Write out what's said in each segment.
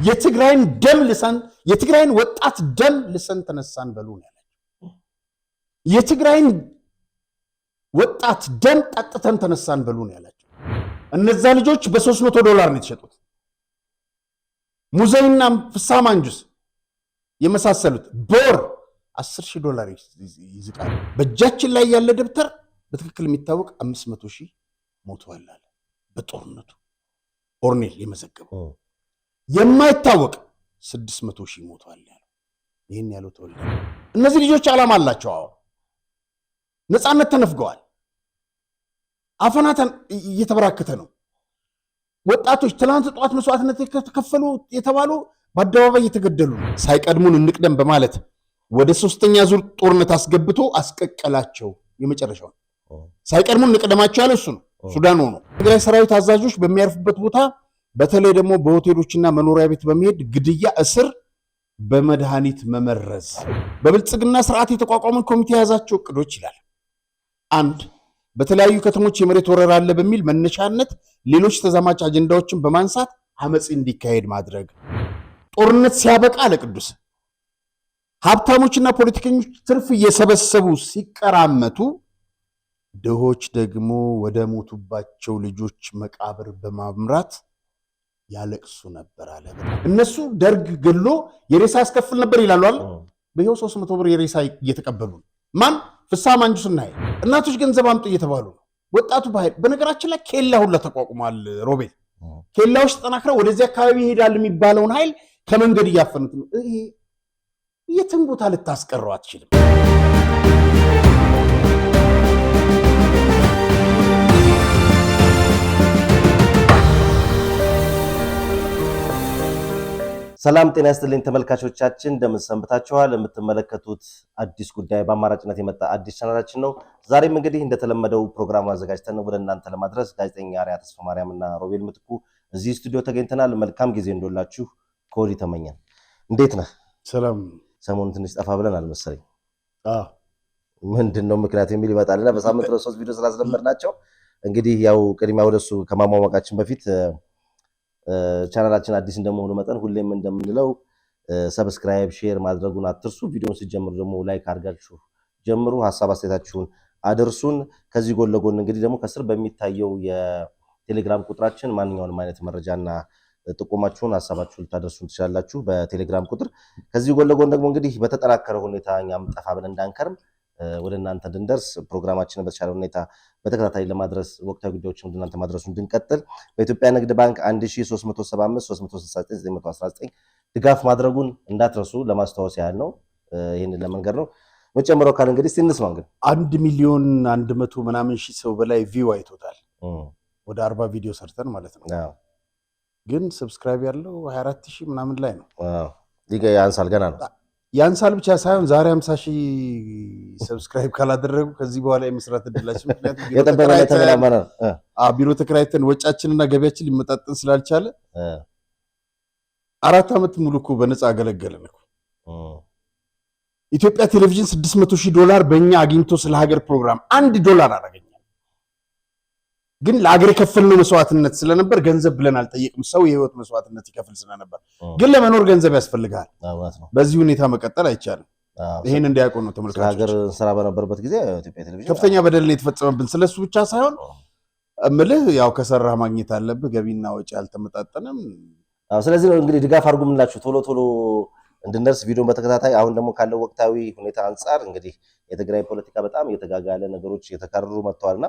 የትግራይን ደም ልሰን የትግራይን ወጣት ደም ልሰን ተነሳን በሉ ነው ያለው። የትግራይን ወጣት ደም ጠጥተን ተነሳን በሉ ነው ያላቸው። እነዛ ልጆች በ$300 ነው የተሸጡት። ሙዘይና ፍስሐ ማንጁስ የመሳሰሉት በወር $10,000 ይዝቃሉ። በእጃችን ላይ ያለ ደብተር በትክክል የሚታወቅ 500,000 ሞተዋል አለ በጦርነቱ ኦርኔል የመዘገበው። የማይታወቅ 600,000 ሞተዋል ያለው። ይሄን ያለው ተወልደ። እነዚህ ልጆች ዓላማ አላቸው። አዎ ነፃነት ተነፍገዋል። አፈናተን እየተበራከተ ነው። ወጣቶች ትላንት ጧት መስዋዕትነት የተከፈሉ የተባሉ በአደባባይ እየተገደሉ ነው። ሳይቀድሙን እንቅደም በማለት ወደ 3ኛ ዙር ጦርነት አስገብቶ አስቀቀላቸው። የመጨረሻው ሳይቀድሙን እንቅደማቸው ያለ እሱ ነው። ሱዳን ሆኖ ትግራይ ሰራዊት አዛዦች በሚያርፉበት ቦታ በተለይ ደግሞ በሆቴሎችና መኖሪያ ቤት በመሄድ ግድያ፣ እስር፣ በመድኃኒት መመረዝ በብልጽግና ስርዓት የተቋቋመ ኮሚቴ የያዛቸው እቅዶች ይላል። አንድ በተለያዩ ከተሞች የመሬት ወረራ አለ በሚል መነሻነት ሌሎች ተዛማች አጀንዳዎችን በማንሳት አመጽ እንዲካሄድ ማድረግ። ጦርነት ሲያበቃ ለቅዱስ ሀብታሞችና ፖለቲከኞች ትርፍ እየሰበሰቡ ሲቀራመቱ ድሆች ደግሞ ወደ ሞቱባቸው ልጆች መቃብር በማምራት ያለቅሱ ነበር አለ። እነሱ ደርግ ገሎ የሬሳ ያስከፍል ነበር ይላሉ አይደል? በይኸው 300 ብር የሬሳ እየተቀበሉ ማን ፍስሐ ማንጁስና እናቶች ገንዘብ አምጡ እየተባሉ ነው። ወጣቱ ባህል በነገራችን ላይ ኬላ ሁሉ ተቋቁሟል። ሮቤል ኬላዎች ተጠናክረው ወደዚህ አካባቢ ይሄዳል የሚባለውን ኃይል ከመንገድ እያፈኑት ነው። ይሄ የትም ቦታ ልታስቀረው አትችልም። ሰላም ጤና ይስጥልኝ ተመልካቾቻችን፣ እንደምን ሰንብታችኋል? የምትመለከቱት አዲስ ጉዳይ በአማራጭነት የመጣ አዲስ ቻናላችን ነው። ዛሬም እንግዲህ እንደተለመደው ፕሮግራሙን አዘጋጅተን ወደ እናንተ ለማድረስ ጋዜጠኛ አርያ ተስፋ ማርያም እና ሮቤል ምትኩ እዚህ ስቱዲዮ ተገኝተናል። መልካም ጊዜ እንደላችሁ ከወዲህ ተመኘን። እንዴት ነህ? ሰላም። ሰሞኑን ትንሽ ጠፋ ብለናል መሰለኝ። ምንድነው ምክንያት የሚል ይመጣልና በሳምንት 3 ቪዲዮ ስላስለመድናቸው እንግዲህ ያው ቅድሚያ ወደሱ ከማሟሟቃችን በፊት ቻናላችን አዲስ እንደመሆኑ መጠን ሁሌም እንደምንለው ሰብስክራይብ፣ ሼር ማድረጉን አትርሱ። ቪዲዮውን ሲጀምሩ ደግሞ ላይክ አድርጋችሁ ጀምሩ። ሐሳብ አስተያየታችሁን አድርሱን። ከዚህ ጎን ለጎን እንግዲህ ደግሞ ከስር በሚታየው የቴሌግራም ቁጥራችን ማንኛውንም አይነት መረጃና ጥቆማችሁን ሐሳባችሁን ልታደርሱን ትችላላችሁ በቴሌግራም ቁጥር። ከዚህ ጎን ለጎን ደግሞ እንግዲህ በተጠናከረ ሁኔታ እኛም ጠፋ ብለን እንዳንከርም ወደ እናንተ እንድንደርስ ፕሮግራማችንን በተሻለ ሁኔታ በተከታታይ ለማድረስ ወቅታዊ ጉዳዮችን ወደ እናንተ ማድረሱ እንድንቀጥል በኢትዮጵያ ንግድ ባንክ 1375 369 919 ድጋፍ ማድረጉን እንዳትረሱ ለማስታወስ ያህል ነው። ይሄንን ለመንገር ነው። መጨመረው ካለ እንግዲህ ሲንስማ እንግዲህ 1,100,000 ምናምን ሺህ ሰው በላይ ቪው አይቶታል። ወደ 40 ቪዲዮ ሰርተን ማለት ነው። ግን ሰብስክራይብ ያለው 24,000 ምናምን ላይ ነው። ያንሳል ገና ነው። ያንሳል ብቻ ሳይሆን ዛሬ 50,000 ሰብስክራይብ ካላደረጉ ከዚህ በኋላ የመስራት እድላችን ምክንያቱም ቢሮ ተከራይተን ወጫችንና ገቢያችን ሊመጣጠን ስላልቻለ 4 ዓመት ሙሉ እኮ በነፃ አገለገለን እኮ። ኢትዮጵያ ቴሌቪዥን $600,000 በእኛ አግኝቶ ስለ ሀገር ፕሮግራም $1 አላገኘም። ግን ለሀገር የከፈልነው መስዋዕትነት ስለነበር ገንዘብ ብለን አልጠየቅም። ሰው የህይወት መስዋዕትነት ይከፍል ስለነበር ግን ለመኖር ገንዘብ ያስፈልጋል። በዚህ ሁኔታ መቀጠል አይቻልም። ይሄን እንዲያውቁ ነው ተመልካቾች። ሀገር ስራ በነበረበት ጊዜ ኢትዮጵያ ቴሌቪዥን ከፍተኛ በደል የተፈጸመብን ስለሱ ብቻ ሳይሆን እምልህ ያው ከሰራህ ማግኘት አለብህ። ገቢና ወጪ አልተመጣጠንም። ስለዚህ ነው እንግዲህ ድጋፍ አድርጉ የምንላችሁ ቶሎ ቶሎ እንድንደርስ ቪዲዮን በተከታታይ። አሁን ደግሞ ካለው ወቅታዊ ሁኔታ አንጻር እንግዲህ የትግራይ ፖለቲካ በጣም እየተጋጋለ ነገሮች እየተካረሩ መጥተዋልና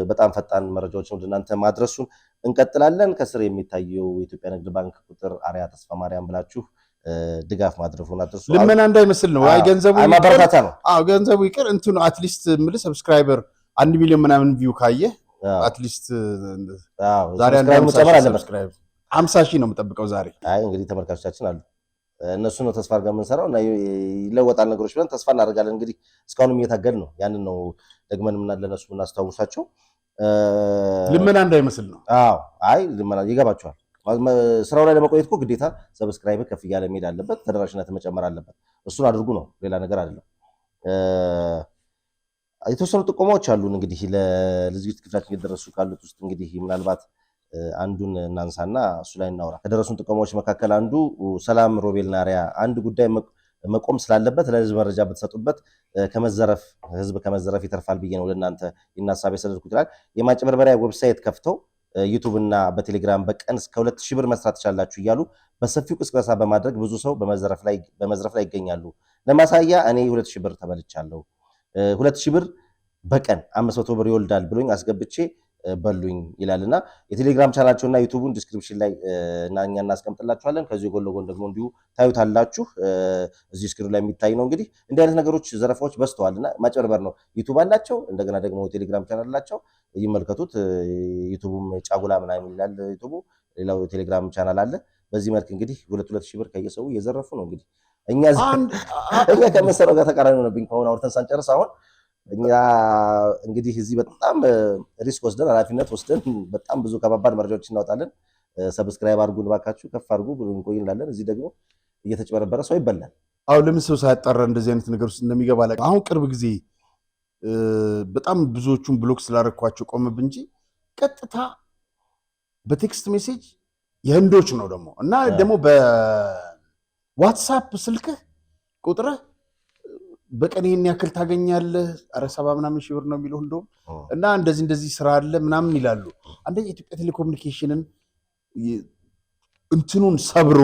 በጣም ፈጣን መረጃዎችን ወደ እናንተ ማድረሱን እንቀጥላለን። ከስር የሚታየው የኢትዮጵያ ንግድ ባንክ ቁጥር አርያ ተስፋ ማርያም ብላችሁ ድጋፍ ማድረሱን አትርሱ። ልመና እንዳይመስል ነው። አይ ገንዘቡ ማበረታታ ነው። ገንዘቡ ይቅር እንትኑ አትሊስት ምል ሰብስክራይበር 1 ሚሊዮን ምናምን ቪው ካየ አትሊስት ዛሬ አንድ ሰብስክራይብ 50,000 ነው የምጠብቀው ዛሬ። አይ እንግዲህ ተመልካቾቻችን አሉ እነሱ ነው ተስፋ አድርገን የምንሰራው እና ይለወጣል ነገሮች ብለን ተስፋ እናደርጋለን። እንግዲህ እስካሁንም እየታገል ነው። ያንን ነው ደግመን ለነሱ የምናስታውሳቸው። ልመና እንዳይመስል ነው። አይ ልመና ይገባቸዋል። ስራው ላይ ለመቆየት እኮ ግዴታ ሰብስክራይብ ከፍ እያለ መሄድ አለበት፣ ተደራሽነት መጨመር አለበት። እሱን አድርጉ ነው፣ ሌላ ነገር አይደለም። የተወሰኑ ጥቆማዎች አሉን እንግዲህ ለዝግጅት ክፍላችን እየደረሱ ካሉት ውስጥ እንግዲህ ምናልባት አንዱን እናንሳና እሱ ላይ እናውራ። ከደረሱን ጥቆማዎች መካከል አንዱ ሰላም ሮቤል ናሪያ አንድ ጉዳይ መቆም ስላለበት ለህዝብ መረጃ ብትሰጡበት ከመዘረፍ ህዝብ ከመዘረፍ ይተርፋል ብዬ ነው ለእናንተ ሀሳብ የሰደድኩት ይላል። የማጭበርበሪያ ዌብሳይት ከፍተው ዩቱብ እና በቴሌግራም በቀን እስከ 2000 ብር መስራት ትችላላችሁ እያሉ በሰፊው ቅስቀሳ በማድረግ ብዙ ሰው በመዝረፍ ላይ ይገኛሉ። ለማሳያ እኔ 2000 ብር ተበልቻለሁ። 2000 ብር በቀን 500 ብር ይወልዳል ብሎኝ አስገብቼ በሉኝ ይላልና የቴሌግራም ቻናላቸውና ዩቲዩቡን ዲስክሪፕሽን ላይ እኛ እናስቀምጥላችኋለን። ከዚህ ጎን ለጎን ደግሞ እንዲሁ ታዩታላችሁ። እዚህ ስክሪን ላይ የሚታይ ነው። እንግዲህ እንዲህ አይነት ነገሮች ዘረፋዎች በዝተዋልና ማጭበርበር ነው። ዩቲዩብ አላቸው፣ እንደገና ደግሞ ቴሌግራም ቻናል አላቸው። ይመልከቱት። ዩቲዩቡም ጫጉላ ምናምን ይላል ዩቲዩቡ፣ ሌላው ቴሌግራም ቻናል አለ። በዚህ መልክ እንግዲህ 2,000 ብር ከየሰው እየዘረፉ ነው። እንግዲህ እኛ ከመሰረው ጋር ተቃራኒ ሆነብኝ። ከሆነ አውርተን ሳንጨርስ አሁን እኛ እንግዲህ እዚህ በጣም ሪስክ ወስደን ኃላፊነት ወስደን በጣም ብዙ ከባባድ መረጃዎች እናወጣለን። ሰብስክራይብ አድርጉን ባካችሁ፣ ከፍ አድርጉ ብሎ እንቆይ እንላለን። እዚህ ደግሞ እየተጨበረበረ ሰው ይበላል። አሁን ለምን ሰው ሳያጣራ እንደዚህ አይነት ነገር ውስጥ እንደሚገባ ላይ አሁን ቅርብ ጊዜ በጣም ብዙዎቹን ብሎክ ስላረኳቸው ቆምብ እንጂ ቀጥታ በቴክስት ሜሴጅ የህንዶች ነው ደግሞ እና ደግሞ በዋትሳፕ ስልክህ ቁጥርህ በቀን ይሄን ያክል ታገኛለህ፣ ኧረ 70 ምናምን ሺህ ብር ነው የሚለው እንደውም እና እንደዚህ ስራ አለ ምናምን ይላሉ። አንደኛ የኢትዮጵያ ቴሌኮሙኒኬሽንን እንትኑን ሰብሮ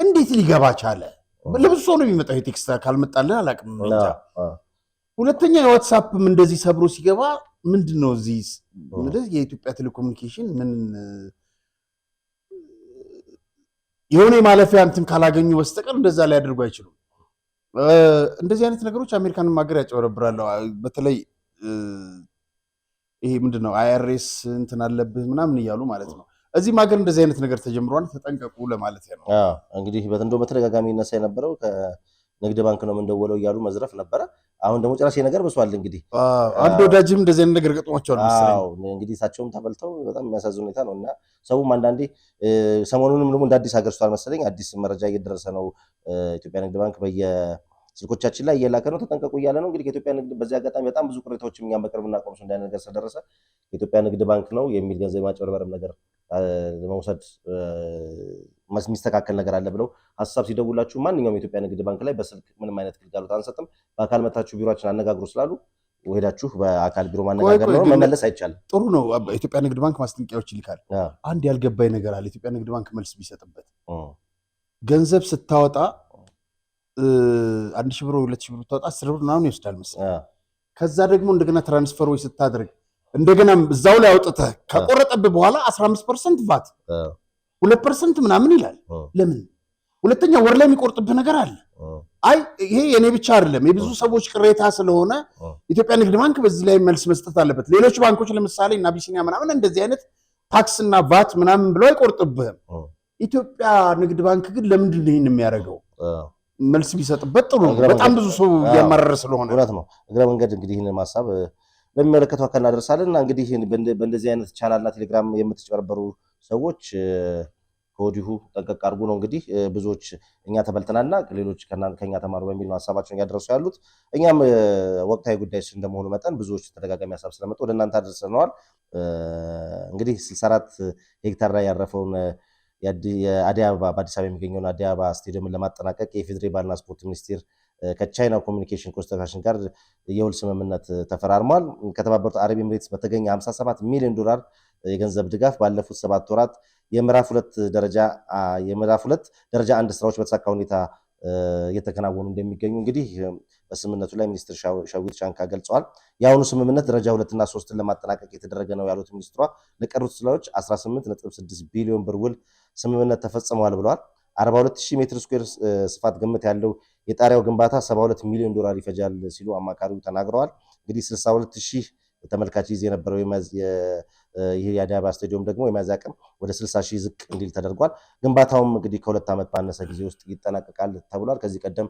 እንዴት ሊገባ ቻለ? ለብዙ ሰው ነው የሚመጣው የቴክስት ካልመጣልን አላውቅም እንጃ። ሁለተኛ የዋትሳፕም እንደዚህ ሰብሮ ሲገባ ምንድነው እዚህ የኢትዮጵያ ቴሌኮሙኒኬሽን ምን የሆነ የማለፊያ እንትን ካላገኙ በስተቀር እንደዛ ላይ አድርጎ አይችሉም። እንደዚህ አይነት ነገሮች አሜሪካንም ሀገር ያጨበረብራሉ። በተለይ ይሄ ምንድነው አይአርኤስ እንትን አለብህ ምናምን እያሉ ማለት ነው። እዚህም ሀገር እንደዚህ አይነት ነገር ተጀምሯል፣ ተጠንቀቁ ለማለት ነው። እንግዲህ እንደው በተደጋጋሚ ይነሳ የነበረው ከንግድ ባንክ ነው የምንደውለው እያሉ መዝረፍ ነበረ። አሁን ደግሞ ጭራሽ ነገር በሷል። እንግዲህ አንድ ወዳጅም እንደዚህ አይነት ነገር ገጥሟቸዋል መሰለኝ። እንግዲህ እሳቸውም ተበልተው በጣም የሚያሳዝን ሁኔታ ነው እና ሰውም አንዳንዴ ሰሞኑንም ደግሞ እንደ አዲስ ሀገር ስቷል መሰለኝ። አዲስ መረጃ እየደረሰ ነው። ኢትዮጵያ ንግድ ባንክ በየስልኮቻችን ላይ እየላከ ነው፣ ተጠንቀቁ እያለ ነው። እንግዲህ ከኢትዮጵያ ንግድ በዚህ አጋጣሚ በጣም ብዙ ቅሬታዎችም እኛም በቅርብ እናቆምሱ እንዳይ ነገር ስለደረሰ የኢትዮጵያ ንግድ ባንክ ነው የሚል ገንዘብ ማጭበርበርም ነገር ለመውሰድ የሚስተካከል ነገር አለ ብለው ሀሳብ ሲደውላችሁ ማንኛውም የኢትዮጵያ ንግድ ባንክ ላይ በስልክ ምንም አይነት ግልጋሎት አንሰጥም፣ በአካል መታችሁ ቢሮችን አነጋግሩ ስላሉ ሄዳችሁ በአካል ቢሮ ማነጋገር ነው፣ መመለስ አይቻልም። ጥሩ ነው። ኢትዮጵያ ንግድ ባንክ ማስጠንቀቂያዎች ይልካል። አንድ ያልገባኝ ነገር አለ። ኢትዮጵያ ንግድ ባንክ መልስ ቢሰጥበት ገንዘብ ስታወጣ 1,000 ብር 2,000 ብር ታወጣ 10 ብር ምናምን ይወስዳል መሰለኝ። ከዛ ደግሞ እንደገና ትራንስፈር ወይ ስታደርግ እንደገና እዛው ላይ አውጥተህ ከቆረጠብህ በኋላ 15% ቫት 2% ምናምን ይላል። ለምን? ሁለተኛ ወር ላይ የሚቆርጥብህ ነገር አለ። አይ ይሄ የኔ ብቻ አይደለም የብዙ ሰዎች ቅሬታ ስለሆነ ኢትዮጵያ ንግድ ባንክ በዚህ ላይ መልስ መስጠት አለበት። ሌሎች ባንኮች ለምሳሌ እና አቢሲኒያ ምናምን እንደዚህ አይነት ታክስ እና ቫት ምናምን ብለው አይቆርጥብህም። ኢትዮጵያ ንግድ ባንክ ግን ለምንድን ነው ይሄን የሚያደርገው? መልስ ቢሰጥበት ጥሩ ነው። በጣም ብዙ ሰው እያመረረ ስለሆነ እውነት ነው። እግረ መንገድ እንግዲህ ይህንን ሀሳብ ለሚመለከተው አካል እናደርሳለን እና እንግዲህ በእንደዚህ አይነት ቻናልና ቴሌግራም የምትጨበረበሩ ሰዎች ከወዲሁ ጠንቀቅ አድርጉ ነው። እንግዲህ ብዙዎች እኛ ተበልተናልና ሌሎች ከኛ ተማሩ በሚል ነው ሀሳባቸውን እያደረሱ ያሉት። እኛም ወቅታዊ ጉዳይ እንደመሆኑ መጠን ብዙዎች ተደጋጋሚ ሀሳብ ስለመጡ ወደ እናንተ አድርሰነዋል። እንግዲህ 64 ሄክታር ላይ ያረፈውን የአዲስ አበባ በአዲስ አበባ የሚገኘውን አዲስ አበባ ስቴዲየምን ለማጠናቀቅ የፌዴራል ባህልና ስፖርት ሚኒስቴር ከቻይና ኮሚኒኬሽን ኮንስትራክሽን ጋር የውል ስምምነት ተፈራርሟል። ከተባበሩት አረብ ኤሚሬትስ በተገኘ 57 ሚሊዮን ዶላር የገንዘብ ድጋፍ ባለፉት 7 ወራት የምዕራፍ 2 ደረጃ 1 ስራዎች በተሳካ ሁኔታ እየተከናወኑ እንደሚገኙ እንግዲህ በስምምነቱ ላይ ሚኒስትር ሸዊት ሻንካ ገልጸዋል። የአሁኑ ስምምነት ደረጃ 2 እና 3ን ለማጠናቀቅ የተደረገ ነው ያሉት ሚኒስትሯ ለቀሩት ስራዎች 18.6 ቢሊዮን ብር ውል ስምምነት ተፈጽመዋል ብለዋል። 42000 ሜትር ስኩዌር ስፋት ግምት ያለው የጣሪያው ግንባታ 72 ሚሊዮን ዶላር ይፈጃል ሲሉ አማካሪው ተናግረዋል። እንግዲህ 62000 ተመልካች ይዘ የነበረው ይህ የአዲስ አበባ ስታዲየም ደግሞ የመያዝ አቅም ወደ 60000 ዝቅ እንዲል ተደርጓል። ግንባታውም እንግዲህ ከ2 ዓመት ባነሰ ጊዜ ውስጥ ይጠናቀቃል ተብሏል። ከዚህ ቀደም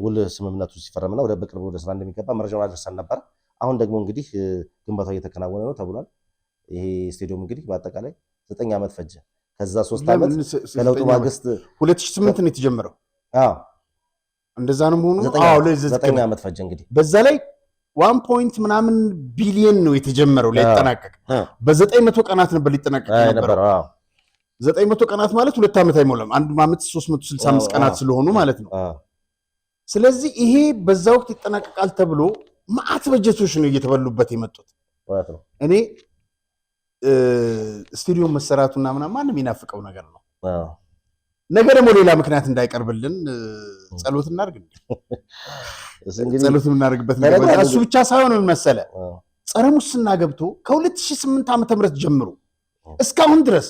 ውል ስምምነቱ ሲፈረምና በቅርቡ ወደ ስራ እንደሚገባ መረጃውን አድርሰን ነበር። አሁን ደግሞ እንግዲህ ግንባታው እየተከናወነ ነው ተብሏል። ይሄ ስታዲየም እንግዲህ በአጠቃላይ 9 ዓመት ፈጀ። ከዛ 3 ዓመት ከለውጡ ማግስት 2008 ነው የተጀመረው። አዎ እንደዛ ነው መሆኑ። 9 ዓመት ፈጀ። እንግዲህ በዛ ላይ 1 ፖይንት ምናምን ቢሊየን ነው የተጀመረው ሊጠናቀቅ በ900 ቀናት ነበር ሊጠናቀቅ ነበር 900 ቀናት ማለት 2 ዓመት አይሞላም 1 ዓመት 365 ቀናት ስለሆኑ ማለት ነው ስለዚህ ይሄ በዛ ወቅት ይጠናቀቃል ተብሎ ማአት በጀቶች ነው እየተበሉበት የመጡት እኔ ስቱዲዮ መሰራቱና ማንም ይናፍቀው ነገር ነው ነገ ደግሞ ሌላ ምክንያት እንዳይቀርብልን ጸሎት እናድርግ ጸሎት እናድርግበት ነገር እሱ ብቻ ሳይሆን መሰለ ጸረ ሙስና ገብቶ ከ2008 ዓመተ ምህረት ጀምሮ እስካሁን ድረስ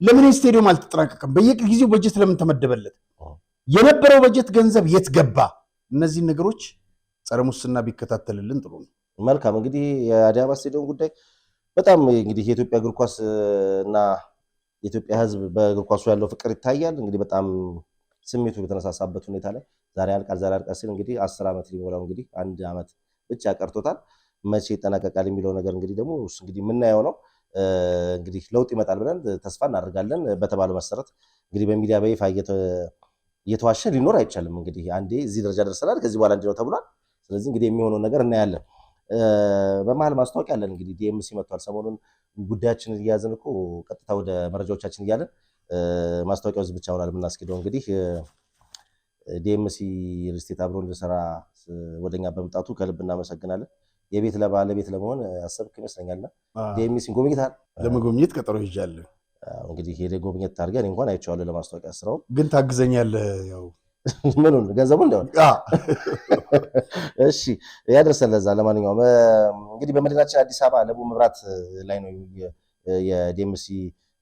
ለምን ስቱዲዮ አልተጠናቀቀም በየጊዜው በጀት ለምን ተመደበለት የነበረው በጀት ገንዘብ የት ገባ እነዚህ ነገሮች ጸረ ሙስና ቢከታተልልን ጥሩ ነው መልካም እንግዲህ የአዲስ አበባ ስቱዲዮ ጉዳይ በጣም እንግዲህ የኢትዮጵያ እግር ኳስ እና የኢትዮጵያ ሕዝብ በእግር ኳሱ ያለው ፍቅር ይታያል እንግዲህ በጣም ስሜቱ በተነሳሳበት ሁኔታ ላይ ዛሬ አልቃል ሲል እንግዲህ 10 ዓመት ሊሞላው እንግዲህ 1 ዓመት ብቻ ቀርቶታል መቼ ይጠናቀቃል የሚለው ነገር እንግዲህ ደግሞ እሱ እንግዲህ የምናየው ነው እንግዲህ ለውጥ ይመጣል ብለን ተስፋ እናደርጋለን በተባለው መሰረት እንግዲህ በሚዲያ በይፋ እየተዋሸ ሊኖር አይቻልም እንግዲህ አንዴ እዚህ ደረጃ ደርሰናል ከዚህ በኋላ እንዲህ ነው ተብሏል ስለዚህ እንግዲህ የሚሆነው ነገር እናያለን በመሃል ማስታወቂያ አለን እንግዲህ ዲኤምሲ መጥቷል ሰሞኑን ጉዳያችንን እያያዝን እኮ ቀጥታ ወደ መረጃዎቻችን እያለን ማስታወቂያው ብቻ ሆናል የምናስኬደው እንግዲህ ዲኤምሲ ሪል ስቴት አብሮን ሊሰራ ወደኛ በመምጣቱ ከልብ እናመሰግናለን የቤት ለባለቤት ለመሆን አሰብክ ይመስለኛልና ዲኤምሲን ጎብኝታል ለመጎብኘት ቀጠሮ ይዣለሁ እንግዲህ ሄደ ጎብኘት ታርገን እንኳን አይቻለሁ ለማስታወቂያ ስራው ግን ታግዘኛለህ ያው ምኑን ገንዘቡ እንደሆነ እሺ ያደርሰን ለዛ ለማንኛውም እንግዲህ በመዲናችን አዲስ አበባ ለቡ መብራት ላይ ነው የዲኤምሲ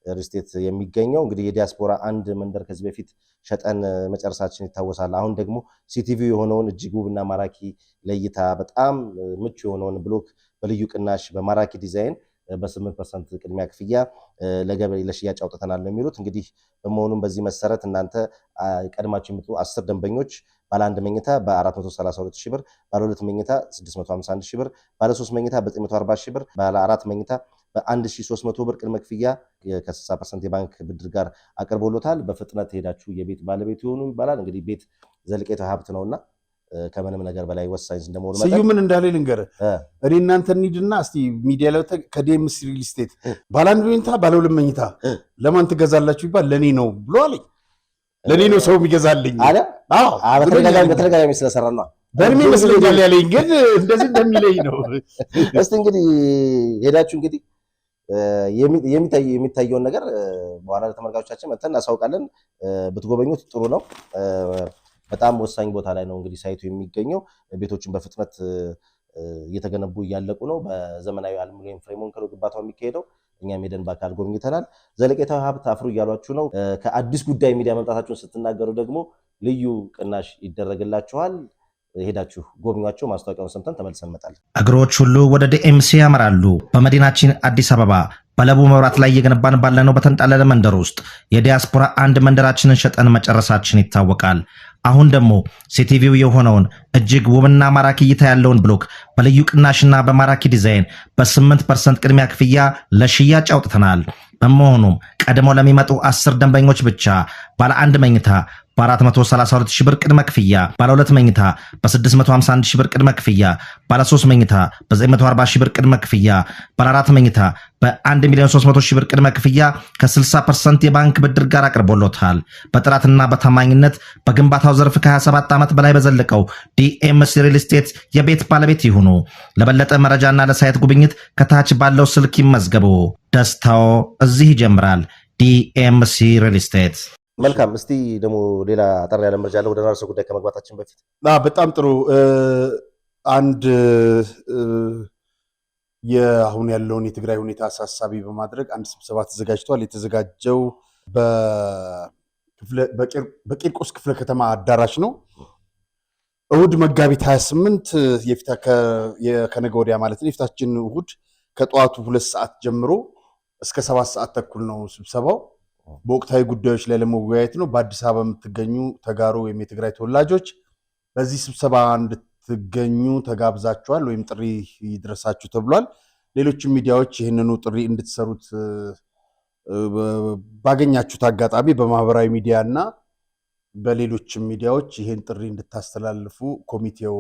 ሪል ስቴት የሚገኘው እንግዲህ የዲያስፖራ አንድ መንደር ከዚህ በፊት ሸጠን መጨረሳችን ይታወሳል አሁን ደግሞ ሲቲቪ የሆነውን እጅግ ውብና ማራኪ ለይታ በጣም ምቹ የሆነውን ብሎክ በልዩ ቅናሽ በማራኪ ዲዛይን በ8% ቅድሚያ ክፍያ ለገበሬ ለሽያጭ አውጥተናል ነው የሚሉት እንግዲህ በመሆኑም በዚህ መሰረት እናንተ ቀድማችሁ የምትሉ 10 ደንበኞች ባለ 1 መኝታ በ432 ሺህ ብር ባለ 2 መኝታ 651 ሺህ ብር ባለ 3 መኝታ በ940 ሺህ ብር ባለ 4 መኝታ በ1300 ብር ቅድመ ክፍያ ከ60% የባንክ ብድር ጋር አቅርቦሎታል በፍጥነት ሄዳችሁ የቤት ባለቤት ይሆኑ ይባላል እንግዲህ ቤት ዘለቄታዊ ሀብት ነውና ከመንም ነገር በላይ ወሳኝ እንደሆነ ማለት ስዩ ምን እንዳለ ልንገር እኔ እናንተ እንሂድና እስቲ ሚዲያ ላይ ከዲኤምሲ ሪል ስቴት ባለ 1 መኝታ ባለ 2 መኝታ ለማን ትገዛላችሁ ይባል ለኔ ነው ብሎ አለኝ ለኔ ነው ሰው የሚገዛልኝ አለ አዎ በተደጋጋሚ ስለሰራ ነው በእርሜ መስለኛል ያለኝ ግን እንደዚህ እንደሚለኝ ነው እስቲ እንግዲህ ሄዳችሁ እንግዲህ የሚታየውን ነገር በኋላ ለተመልካቾቻችን መተን እናሳውቃለን ብትጎበኙት ጥሩ ነው በጣም ወሳኝ ቦታ ላይ ነው እንግዲህ ሳይቱ የሚገኘው ቤቶችን በፍጥነት እየተገነቡ እያለቁ ነው በዘመናዊ አልሙኒየም ፍሬሙን ግንባታው የሚካሄደው እኛም ሄደን በአካል ጎብኝተናል ዘለቄታዊ ሀብት አፍሩ እያሏችሁ ነው ከአዲስ ጉዳይ ሚዲያ መምጣታችሁን ስትናገሩ ደግሞ ልዩ ቅናሽ ይደረግላችኋል ሄዳችሁ ጎብኟቸው ማስታወቂያውን ሰምተን ተመልሰን እንመጣለን እግሮች ሁሉ ወደ ዲኤምሲ ያመራሉ በመዲናችን አዲስ አበባ በለቡ መብራት ላይ እየገነባን ባለነው በተንጣለለ መንደር ውስጥ የዲያስፖራ አንድ መንደራችንን ሸጠን መጨረሳችን ይታወቃል አሁን ደግሞ ሲቲቪው የሆነውን እጅግ ውብና ማራኪ እይታ ያለውን ብሎክ በልዩ ቅናሽና በማራኪ ዲዛይን በ8% ቅድሚያ ክፍያ ለሽያጭ አውጥተናል በመሆኑም ቀድሞ ለሚመጡ 10 ደንበኞች ብቻ ባለ 1 መኝታ በ432 ሺህ ብር ቅድመ ክፍያ ባለ 2 መኝታ በ651 ሺህ ብር ቅድመ ክፍያ ባለ 3 መኝታ በ940 ሺህ ብር ቅድመ ክፍያ ባለ 4 መኝታ በ1,300,000 ብር ቅድመ ክፍያ ከ60% የባንክ ብድር ጋር አቅርቦሎታል በጥራትና በታማኝነት በግንባታው ዘርፍ ከ27 ዓመት በላይ በዘለቀው ዲኤምሲ ሪል ስቴት የቤት ባለቤት ይሁኑ ለበለጠ መረጃና ለሳይት ጉብኝት ከታች ባለው ስልክ ይመዝገቡ ደስታው እዚህ ይጀምራል ዲኤምሲ ሪል ስቴት መልካም እስቲ ደግሞ ሌላ አጠር ያለ መረጃ አለ ወደ ራሱ ጉዳይ ከመግባታችን በፊት በጣም ጥሩ አንድ የአሁን ያለውን የትግራይ ሁኔታ አሳሳቢ በማድረግ አንድ ስብሰባ ተዘጋጅቷል የተዘጋጀው በቂርቆስ ክፍለ ከተማ አዳራሽ ነው እሁድ መጋቢት 28 ከነገ ወዲያ ማለት ነው የፊታችን እሁድ ከጠዋቱ 2 ሰዓት ጀምሮ እስከ 7 ሰዓት ተኩል ነው ስብሰባው በወቅታዊ ጉዳዮች ላይ ለመወያየት ነው በአዲስ አበባ የምትገኙ ተጋሩ ወይም የትግራይ ተወላጆች በዚህ ስብሰባ እንድትገኙ ተጋብዛችኋል ወይም ጥሪ ይድረሳችሁ ተብሏል ሌሎችም ሚዲያዎች ይህንኑ ጥሪ እንድትሰሩት ባገኛችሁት አጋጣሚ በማህበራዊ ሚዲያና በሌሎችም ሚዲያዎች ይህን ጥሪ እንድታስተላልፉ ኮሚቴው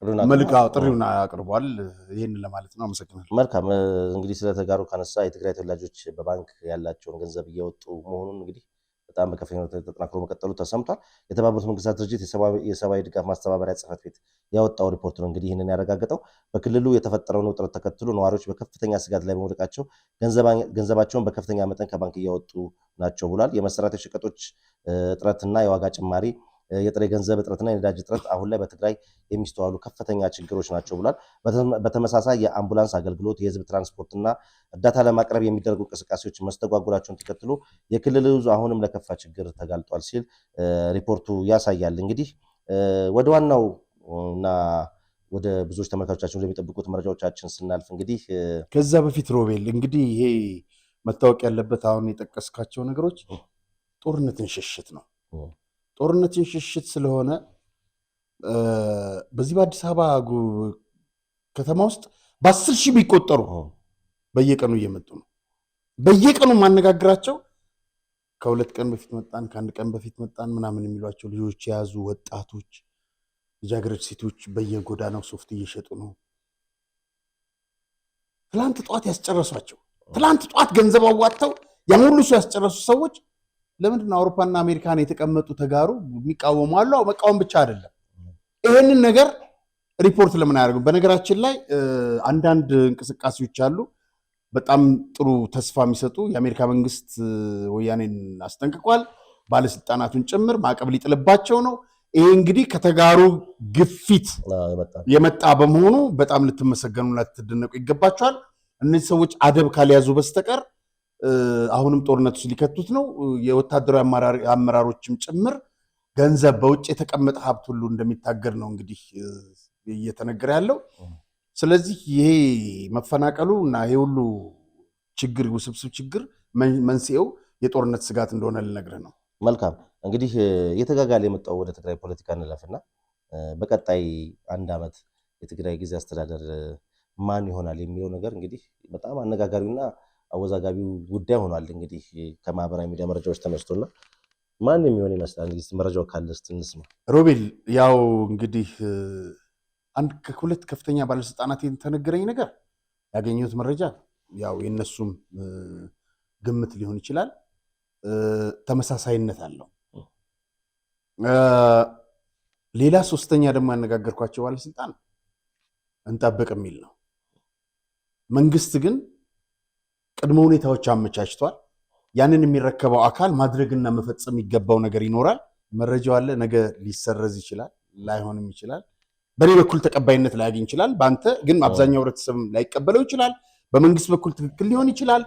ጥሪውን አቅርቧል። ይህንን ለማለት ነው። አመሰግናለሁ። መልካም እንግዲህ ስለ ተጋሩ ካነሳ የትግራይ ተወላጆች በባንክ ያላቸውን ገንዘብ እየወጡ መሆኑን እንግዲህ በጣም በከፍተኛ ሁኔታ ተጠናክሮ መቀጠሉ ተሰምቷል። የተባበሩት መንግስታት ድርጅት የሰብአዊ ድጋፍ ማስተባበሪያ ጽሕፈት ቤት ያወጣው ሪፖርት ነው እንግዲህ ይህንን ያረጋገጠው። በክልሉ የተፈጠረውን ውጥረት ተከትሎ ነዋሪዎች በከፍተኛ ስጋት ላይ በመውደቃቸው ገንዘባቸውን በከፍተኛ መጠን ከባንክ እያወጡ ናቸው ብሏል። የመሰረታዊ ሸቀጦች እጥረትና የዋጋ ጭማሪ፣ የጥሬ ገንዘብ እጥረትና የነዳጅ እጥረት አሁን ላይ በትግራይ የሚስተዋሉ ከፍተኛ ችግሮች ናቸው ብሏል። በተመሳሳይ የአምቡላንስ አገልግሎት፣ የህዝብ ትራንስፖርትና እርዳታ ለማቅረብ የሚደረጉ እንቅስቃሴዎች መስተጓጎላቸውን ተከትሎ የክልል ህዝብ አሁንም ለከፋ ችግር ተጋልጧል ሲል ሪፖርቱ ያሳያል። እንግዲህ ወደ ዋናው እና ወደ ብዙዎች ተመልካቾቻችን ወደሚጠብቁት መረጃዎቻችን ስናልፍ እንግዲህ ከዛ በፊት ሮቤል እንግዲህ ይሄ መታወቅ ያለበት አሁን የጠቀስካቸው ነገሮች ጦርነትን ሽሽት ነው። ጦርነትን ሽሽት ስለሆነ በዚህ በአዲስ አበባ ከተማ ውስጥ በ10 ሺህ ቢቆጠሩ በየቀኑ እየመጡ ነው። በየቀኑ ማነጋግራቸው ከ2 ቀን በፊት መጣን፣ ከ1 ቀን በፊት መጣን ምናምን የሚሏቸው ልጆች የያዙ ወጣቶች፣ ልጃገረድ ሴቶች በየጎዳናው ሶፍት እየሸጡ ነው። ትላንት ጠዋት ያስጨረሷቸው፣ ትላንት ጠዋት ገንዘብ አዋጥተው ያን ሁሉ ሰው ያስጨረሱ ሰዎች ለምንድን ነው አውሮፓና አሜሪካን የተቀመጡ ተጋሩ የሚቃወሙ አሉ? መቃወም ብቻ አይደለም፣ ይሄንን ነገር ሪፖርት ለምን አያደርጉም? በነገራችን ላይ አንዳንድ እንቅስቃሴዎች አሉ በጣም ጥሩ ተስፋ የሚሰጡ። የአሜሪካ መንግስት ወያኔን አስጠንቅቋል፣ ባለስልጣናቱን ጭምር ማዕቀብ ሊጥልባቸው ነው። ይሄ እንግዲህ ከተጋሩ ግፊት የመጣ በመሆኑ በጣም ልትመሰገኑና ልትደነቁ ይገባቸዋል። እነዚህ ሰዎች አደብ ካልያዙ በስተቀር አሁንም ጦርነት ውስጥ ሊከቱት ነው። የወታደራዊ አመራሮችም ጭምር ገንዘብ በውጭ የተቀመጠ ሀብት ሁሉ እንደሚታገድ ነው እንግዲህ እየተነገረ ያለው። ስለዚህ ይሄ መፈናቀሉ እና ይሄ ሁሉ ችግር ውስብስብ ችግር መንስኤው የጦርነት ስጋት እንደሆነ ልነግርህ ነው። መልካም እንግዲህ የተጋጋለ የመጣው ወደ ትግራይ ፖለቲካ እንለፍና በቀጣይ 1 ዓመት የትግራይ ጊዜ አስተዳደር ማን ይሆናል የሚለው ነገር እንግዲህ በጣም አነጋጋሪውና አወዛጋቢው ጉዳይ ሆኗል። እንግዲህ ከማህበራዊ ሚዲያ መረጃዎች ተነስቶና ማን የሚሆን ይመስላል? እንግዲህ መረጃው ካለ እስቲ እንስማ። ሮቤል ያው እንግዲህ ከሁለት ከፍተኛ ባለስልጣናት የተነገረኝ ነገር ያገኘሁት መረጃ ያው የነሱም ግምት ሊሆን ይችላል፣ ተመሳሳይነት አለው። ሌላ ሶስተኛ ደግሞ ያነጋገርኳቸው ባለስልጣን እንጠብቅ የሚል ነው። መንግስት ግን ቅድመ ሁኔታዎች አመቻችቷል። ያንን የሚረከበው አካል ማድረግና መፈጸም የሚገባው ነገር ይኖራል። መረጃው አለ። ነገ ሊሰረዝ ይችላል፣ ላይሆንም ይችላል። በእኔ በኩል ተቀባይነት ላያገኝ ይችላል። በአንተ ግን አብዛኛው ህብረተሰብ ላይቀበለው ይችላል። በመንግስት በኩል ትክክል ሊሆን ይችላል።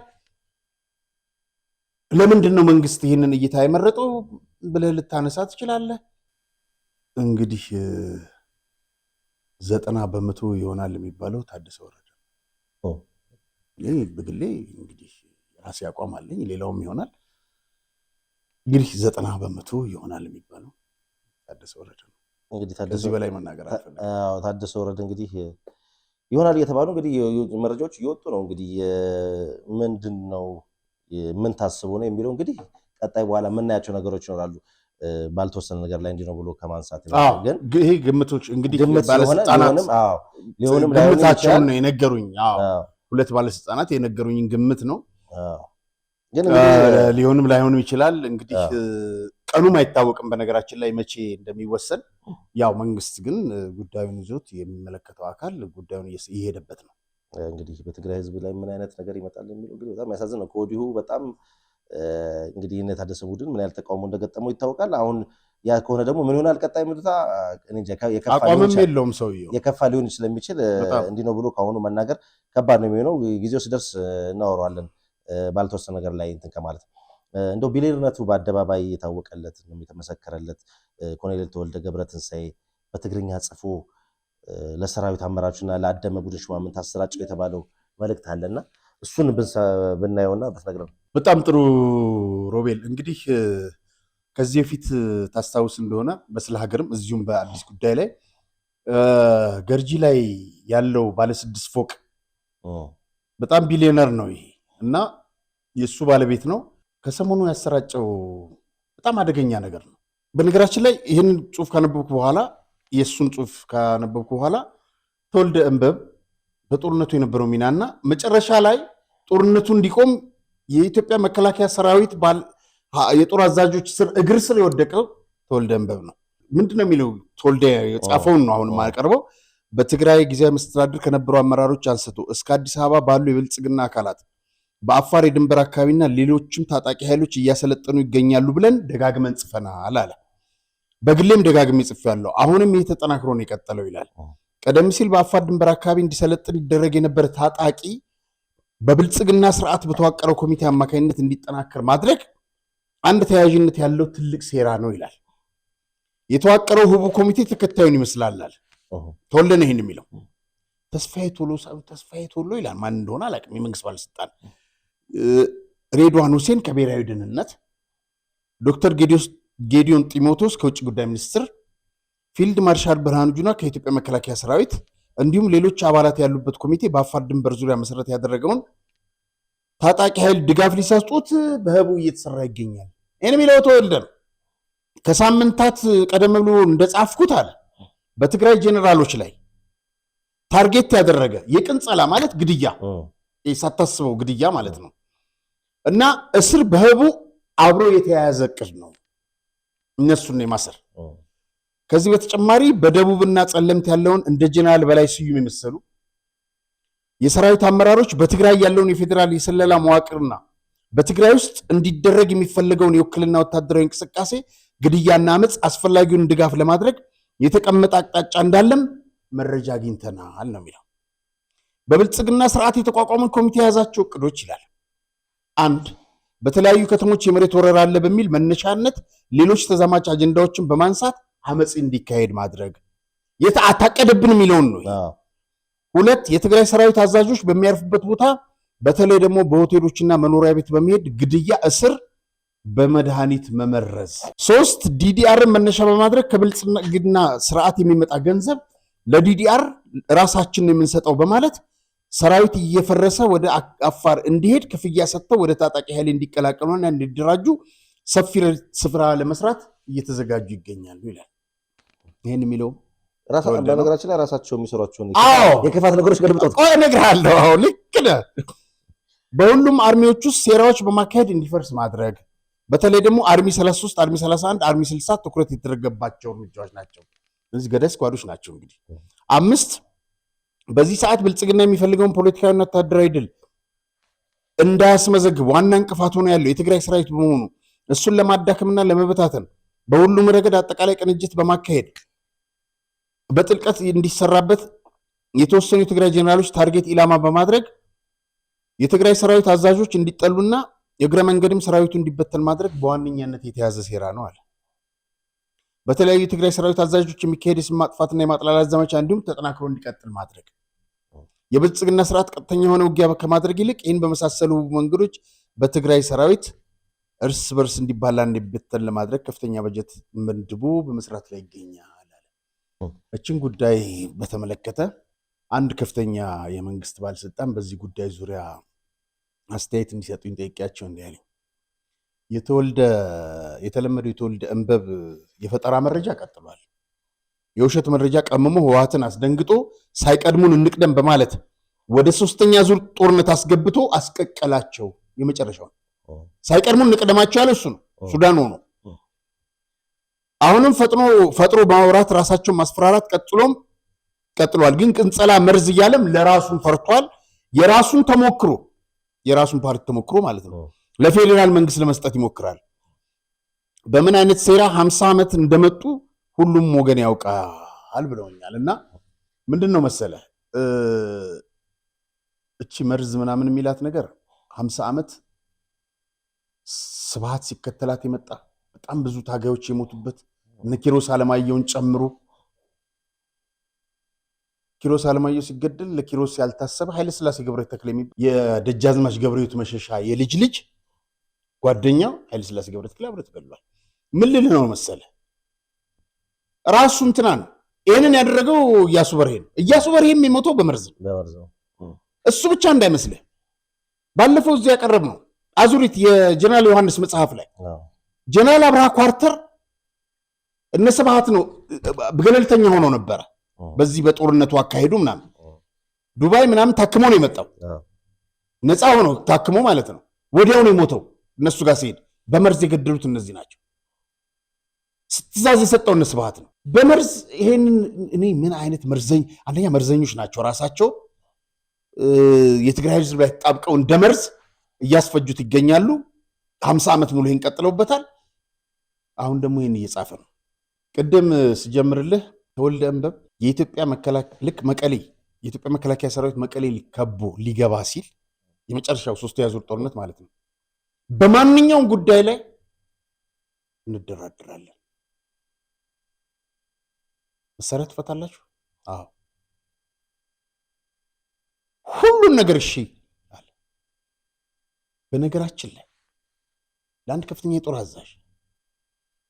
ለምንድን ነው መንግስት ይህንን እይታ የመረጠው ብለህ ልታነሳ ትችላለህ። እንግዲህ 90% ይሆናል የሚባለው ታደሰ ወረደ። በግሌ እንግዲህ ራሴ አቋም አለኝ፣ ሌላውም ይሆናል። እንግዲህ 90% ይሆናል የሚባለው ታደሰ ወረደ ነው። እንግዲህ ከዚህ በላይ መናገር አልፈልግም። ታደሰ ወረደ እንግዲህ ይሆናል እየተባሉ እንግዲህ መረጃዎች እየወጡ ነው። እንግዲህ ምንድን ነው ምን ታስቦ ነው የሚለው እንግዲህ ቀጣይ በኋላ የምናያቸው ነገሮች ይኖራሉ። ባልተወሰነ ነገር ላይ እንዲህ ነው ብሎ ከማንሳት ግን ይሄ ግምቶች እንግዲህ ባለስልጣናት ግምታቸውን ነው የነገሩኝ። ሁለት ባለስልጣናት የነገሩኝን ግምት ነው። ግን ሊሆንም ላይሆንም ይችላል። እንግዲህ ቀኑም አይታወቅም በነገራችን ላይ መቼ እንደሚወሰን። ያው መንግስት ግን ጉዳዩን ይዞት የሚመለከተው አካል ጉዳዩን እየሄደበት ነው። እንግዲህ በትግራይ ህዝብ ላይ ምን አይነት ነገር ይመጣል የሚለው እንግዲህ በጣም ያሳዝን ነው። ከወዲሁ በጣም እንግዲህ እነ ታደሰ ቡድን ምን ያህል ተቃውሞ እንደገጠመው ይታወቃል። አሁን ያ ከሆነ ደግሞ ምን ይሆናል ቀጣይ ምድታ አቋምም የለውም ሰውየው። የከፋ ሊሆን ስለሚችል እንዲህ ነው ብሎ ከአሁኑ መናገር ከባድ ነው የሚሆነው። ጊዜው ሲደርስ እናወራዋለን። ባልተወሰነ ነገር ላይ እንትን ከማለት እንደው ቢሊየነርነቱ በአደባባይ የታወቀለት ነው የተመሰከረለት ኮሎኔል ተወልደ ገብረትንሳኤ በትግርኛ ጽፎ ለሰራዊት አመራሮችና ለአደመ ቡድን ሹማምንት አሰራጨው የተባለው መልእክት አለና እሱን ብናየውና ብትነግረን በጣም ጥሩ ሮቤል። እንግዲህ ከዚህ በፊት ታስታውስ እንደሆነ በስለ ሀገርም እዚሁም በአዲስ ጉዳይ ላይ ገርጂ ላይ ያለው ባለ 6 ፎቅ በጣም ቢሊየነር ነው ይሄ እና የእሱ ባለቤት ነው። ከሰሞኑ ያሰራጨው በጣም አደገኛ ነገር ነው። በነገራችን ላይ ይህን ጽሁፍ ካነበብኩ በኋላ የሱን ጽሁፍ ካነበብኩ በኋላ ተወልደ እንበብ በጦርነቱ የነበረው ሚናና መጨረሻ ላይ ጦርነቱ እንዲቆም የኢትዮጵያ መከላከያ ሰራዊት የጦር አዛዦች ስር እግር ስር የወደቀው ተወልደ እንበብ ነው። ምንድነው የሚለው? ተወልደ የጻፈውን ነው አሁን የማቀርበው። በትግራይ ጊዜያዊ መስተዳድር ከነበሩ አመራሮች አንስቶ እስከ አዲስ አበባ ባሉ የብልጽግና አካላት በአፋር የድንበር አካባቢና ሌሎችም ታጣቂ ኃይሎች እያሰለጠኑ ይገኛሉ ብለን ደጋግመን ጽፈናል አለ። በግሌም ደጋግሜ ጽፌያለሁ። አሁንም ይህ ተጠናክሮ ነው የቀጠለው ይላል። ቀደም ሲል በአፋር ድንበር አካባቢ እንዲሰለጥን ይደረግ የነበረ ታጣቂ በብልጽግና ስርዓት በተዋቀረው ኮሚቴ አማካኝነት እንዲጠናከር ማድረግ አንድ ተያያዥነት ያለው ትልቅ ሴራ ነው ይላል። የተዋቀረው ህቡ ኮሚቴ ተከታዩን ይመስላል። ተወልደ ነው ይህን የሚለው። ተስፋዬ ቶሎ ይላል። ማን እንደሆነ አላውቅም። የመንግስት ባለስልጣን ሬድዋን ሁሴን ከብሔራዊ ደህንነት፣ ዶክተር ጌዲዮን ጢሞቴዎስ ከውጭ ጉዳይ ሚኒስትር፣ ፊልድ ማርሻል ብርሃኑ ጁላ ከኢትዮጵያ መከላከያ ሰራዊት እንዲሁም ሌሎች አባላት ያሉበት ኮሚቴ በአፋር ድንበር ዙሪያ መሰረት ያደረገውን ታጣቂ ኃይል ድጋፍ ሊሰጡት በህቡ እየተሰራ ይገኛል። ይህን የሚለው ተወልደ ነው። ከሳምንታት ቀደም ብሎ እንደጻፍኩት አለ በትግራይ ጄኔራሎች ላይ ታርጌት ያደረገ የቅንጸላ ማለት ግድያ፣ ሳታስበው ግድያ ማለት ነው እና እስር በህቡ አብሮ የተያያዘ እቅድ ነው እነሱን የማሰር። ከዚህ በተጨማሪ በደቡብና ጸለምት ያለውን እንደ ጀነራል በላይ ስዩም የመሰሉ የሰራዊት አመራሮች በትግራይ ያለውን የፌዴራል የስለላ መዋቅርና በትግራይ ውስጥ እንዲደረግ የሚፈለገውን የውክልና ወታደራዊ እንቅስቃሴ፣ ግድያና አመፅ አስፈላጊውን ድጋፍ ለማድረግ የተቀመጠ አቅጣጫ እንዳለም መረጃ አግኝተናል ነው የሚለው። በብልጽግና ስርዓት የተቋቋመ ኮሚቴ የያዛቸው እቅዶች ይላል። አንድ፣ በተለያዩ ከተሞች የመሬት ወረራ አለ በሚል መነሻነት ሌሎች ተዛማች አጀንዳዎችን በማንሳት አመፅ እንዲካሄድ ማድረግ አታቀደብን የሚለውን ነው። ሁለት፣ የትግራይ ሰራዊት አዛዦች በሚያርፉበት ቦታ በተለይ ደግሞ በሆቴሎችና መኖሪያ ቤት በመሄድ ግድያ፣ እስር፣ በመድኃኒት መመረዝ። ሶስት፣ ዲዲአርን መነሻ በማድረግ ከብልጽግና ስርዓት የሚመጣ ገንዘብ ለዲዲአር ራሳችንን የምንሰጠው በማለት ሰራዊት እየፈረሰ ወደ አፋር እንዲሄድ ክፍያ ሰጥተው ወደ ታጣቂ ኃይል እንዲቀላቀሉና እንዲደራጁ ሰፊ ስፍራ ለመስራት እየተዘጋጁ ይገኛሉ ይላል። ይህን የሚለው በነገራችን ላይ ራሳቸው የሚሰሯቸውን የክፋት ነገሮች ገልብጦት እነግርሃለሁ። ልክ ነህ። በሁሉም አርሚዎች ውስጥ ሴራዎች በማካሄድ እንዲፈርስ ማድረግ፣ በተለይ ደግሞ አርሚ 33፣ አርሚ 31፣ አርሚ 60 ትኩረት የተደረገባቸው እርምጃዎች ናቸው። እነዚህ ገዳይ ስኳዶች ናቸው። እንግዲህ 5፣ በዚህ ሰዓት ብልጽግና የሚፈልገውን ፖለቲካዊና ወታደራዊ ድል እንዳያስመዘግብ ዋና እንቅፋት ሆኖ ያለው የትግራይ ሰራዊት በመሆኑ እሱን ለማዳከምና ለመበታተን በሁሉም ረገድ አጠቃላይ ቅንጅት በማካሄድ በጥልቀት እንዲሰራበት የተወሰኑ የትግራይ ጄኔራሎች ታርጌት ኢላማ በማድረግ የትግራይ ሰራዊት አዛዦች እንዲጠሉና የእግረ መንገድም ሰራዊቱ እንዲበተን ማድረግ በዋነኛነት የተያዘ ሴራ ነው አለ። በተለያዩ የትግራይ ሰራዊት አዛዦች የሚካሄድ የስም ማጥፋትና የማጥላላት ዘመቻ እንዲሁም ተጠናክሮ እንዲቀጥል ማድረግ፣ የብልጽግና ስርዓት ቀጥተኛ የሆነ ውጊያ ከማድረግ ይልቅ ይህን በመሳሰሉ መንገዶች በትግራይ ሰራዊት እርስ በርስ እንዲባላ እንዲበተን ለማድረግ ከፍተኛ በጀት መድቦ በመስራት ላይ ይገኛል አለ። እችን ጉዳይ በተመለከተ አንድ ከፍተኛ የመንግስት ባለስልጣን በዚህ ጉዳይ ዙሪያ አስተያየት እንዲሰጡኝ ጠይቄያቸው እንዲህ አለኝ። የተለመደው የተወልደ እንበብ የፈጠራ መረጃ ቀጥሏል። የውሸት መረጃ ቀምሞ ህወሓትን አስደንግጦ ሳይቀድሙን እንቅደም በማለት ወደ 3ኛ ዙር ጦርነት አስገብቶ አስቀቀላቸው። የመጨረሻውን ሳይቀድሙን እንቅደማቸው ያለ እሱ ነው፣ ሱዳን ሆኖ አሁንም ፈጥሮ በማውራት ራሳቸውን ማስፈራራት ቀጥሏል። ግን ቅንጸላ መርዝ እያለም ለራሱን ፈርቷል። የራሱን ፓርቲ ተሞክሮ ማለት ነው ለፌዴራል መንግስት ለመስጠት ይሞክራል። በምን አይነት ሴራ 50 ዓመት እንደመጡ ሁሉም ወገን ያውቃል ብለውኛል። እና ምንድን ነው መሰለ እቺ መርዝ ምናምን የሚላት ነገር 50 ዓመት ስብሃት ሲከተላት የመጣ በጣም ብዙ ታጋዮች የሞቱበት እነ ኪሮስ አለማየሁን ጨምሮ ኪሮስ አለማየሁ ሲገደል ለኪሮስ ያልታሰበ ኃይለሥላሴ ገብረ ተክለ የደጃዝማች ገብረሕይወት መሸሻ የልጅ ልጅ ጓደኛው ኃይለሥላሴ ገብረ ተክለ አብሮ ተገድሏል። ምን ልል ነው መሰለ ራሱ እንትናን ይህንን ያደረገው እያሱ በርሄም የሞተው በመርዝ ነው። እሱ ብቻ እንዳይመስልህ ባለፈው እዚህ ያቀረብ ነው አዙሪት የጀነራል ዮሐንስ መጽሐፍ ላይ ጀነራል አብርሃ ኳርተር እነ ስብሃት ነው በገለልተኛ ሆኖ ነበረ በዚህ በጦርነቱ አካሄዱ ምናምን ዱባይ ምናምን ታክሞ ነው የመጣው ነፃ ሆኖ ታክሞ ማለት ነው ወዲያው ነው የሞተው እነሱ ጋር ሲሄድ በመርዝ የገደሉት እነዚህ ናቸው ትእዛዝ የሰጠው እነ ስብሃት ነው በመርዝ ይሄን እኔ ምን አይነት መርዘኝ አንደኛ መርዘኞች ናቸው ራሳቸው የትግራይ ህዝብ ላይ ተጣብቀው እንደ መርዝ እያስፈጁት ይገኛሉ 50 ዓመት ሙሉ ይሄን ቀጥለውበታል አሁን ደግሞ ይሄን እየጻፈ ነው ቅድም ሲጀምርልህ ተወልደ እንበብ የኢትዮጵያ መከላከያ ልክ መቀሌ የኢትዮጵያ መከላከያ ሰራዊት መቀሌ ሊከቦ ሊገባ ሲል የመጨረሻው ሶስተኛ ዙር ጦርነት ማለት ነው በማንኛውም ጉዳይ ላይ እንደራደራለን መሰረት ትፈታላችሁ አዎ ሁሉን ነገር እሺ አለ በነገራችን ላይ ለአንድ ከፍተኛ የጦር አዛዥ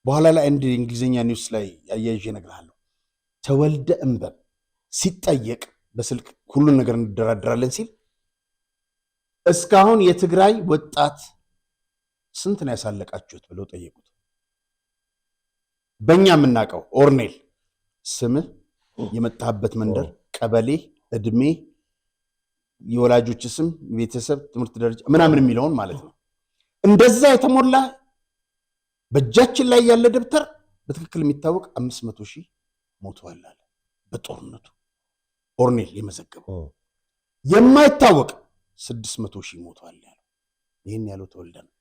በኋላ ላይ አንድ እንግሊዘኛ ኒውስ ላይ ያያይዤ እነግርሃለሁ ተወልደ እንበብ ሲጠየቅ በስልክ ሁሉን ነገር እንደራደራለን ሲል እስካሁን የትግራይ ወጣት ስንት ነው ያሳለቃችሁት ብለው ጠየቁት በእኛ የምናውቀው ኦርኔል ስምህ የመጣህበት መንደር ቀበሌ እድሜ የወላጆች ስም ቤተሰብ ትምህርት ደረጃ ምናምን የሚለውን ማለት ነው እንደዛ የተሞላ በእጃችን ላይ ያለ ደብተር በትክክል የሚታወቅ 500,000 ሞተዋል አለ በጦርነቱ ኦርኔል የመዘገበው የማይታወቅ 600,000 ሞተዋል ያለው ይሄን ያለው ተወልደ ነው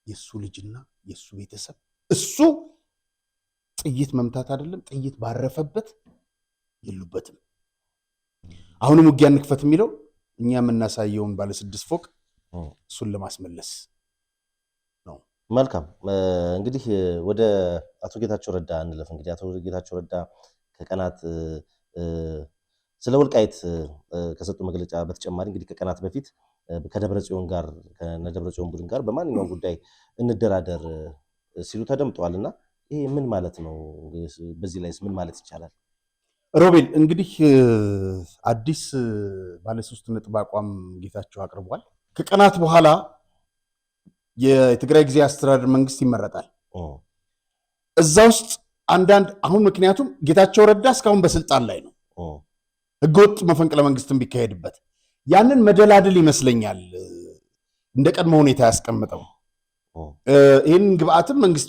የሱ ልጅና የሱ ቤተሰብ እሱ ጥይት መምታት አይደለም ጥይት ባረፈበት ይሉበትም አሁንም ውጊያ እንክፈት የሚለው እኛ የምናሳየውን ባለ 6 ፎቅ እሱን ለማስመለስ ነው መልካም እንግዲህ ወደ አቶ ጌታቸው ረዳ እንለፍ እንግዲህ አቶ ጌታቸው ረዳ ከቀናት ስለ ወልቃይት ከሰጡ መግለጫ በተጨማሪ እንግዲህ ከቀናት በፊት ከደብረጽዮን ጋር ከነደብረጽዮን ቡድን ጋር በማንኛውም ጉዳይ እንደራደር ሲሉ ተደምጠዋልና ይሄ ምን ማለት ነው በዚህ ላይስ ምን ማለት ይቻላል ሮቤል እንግዲህ አዲስ ባለ 3 ነጥብ አቋም ጌታቸው አቅርቧል ከቀናት በኋላ የትግራይ ጊዜያዊ አስተዳደር መንግስት ይመረጣል እዛ ውስጥ አንዳንድ አሁን ምክንያቱም ጌታቸው ረዳ እስካሁን በስልጣን ላይ ነው ህገወጥ መፈንቅለ መንግስትን ቢካሄድበት ያንን መደላድል ይመስለኛል እንደ ቀድሞ ሁኔታ ያስቀምጠው ይህን ግብአትም መንግስት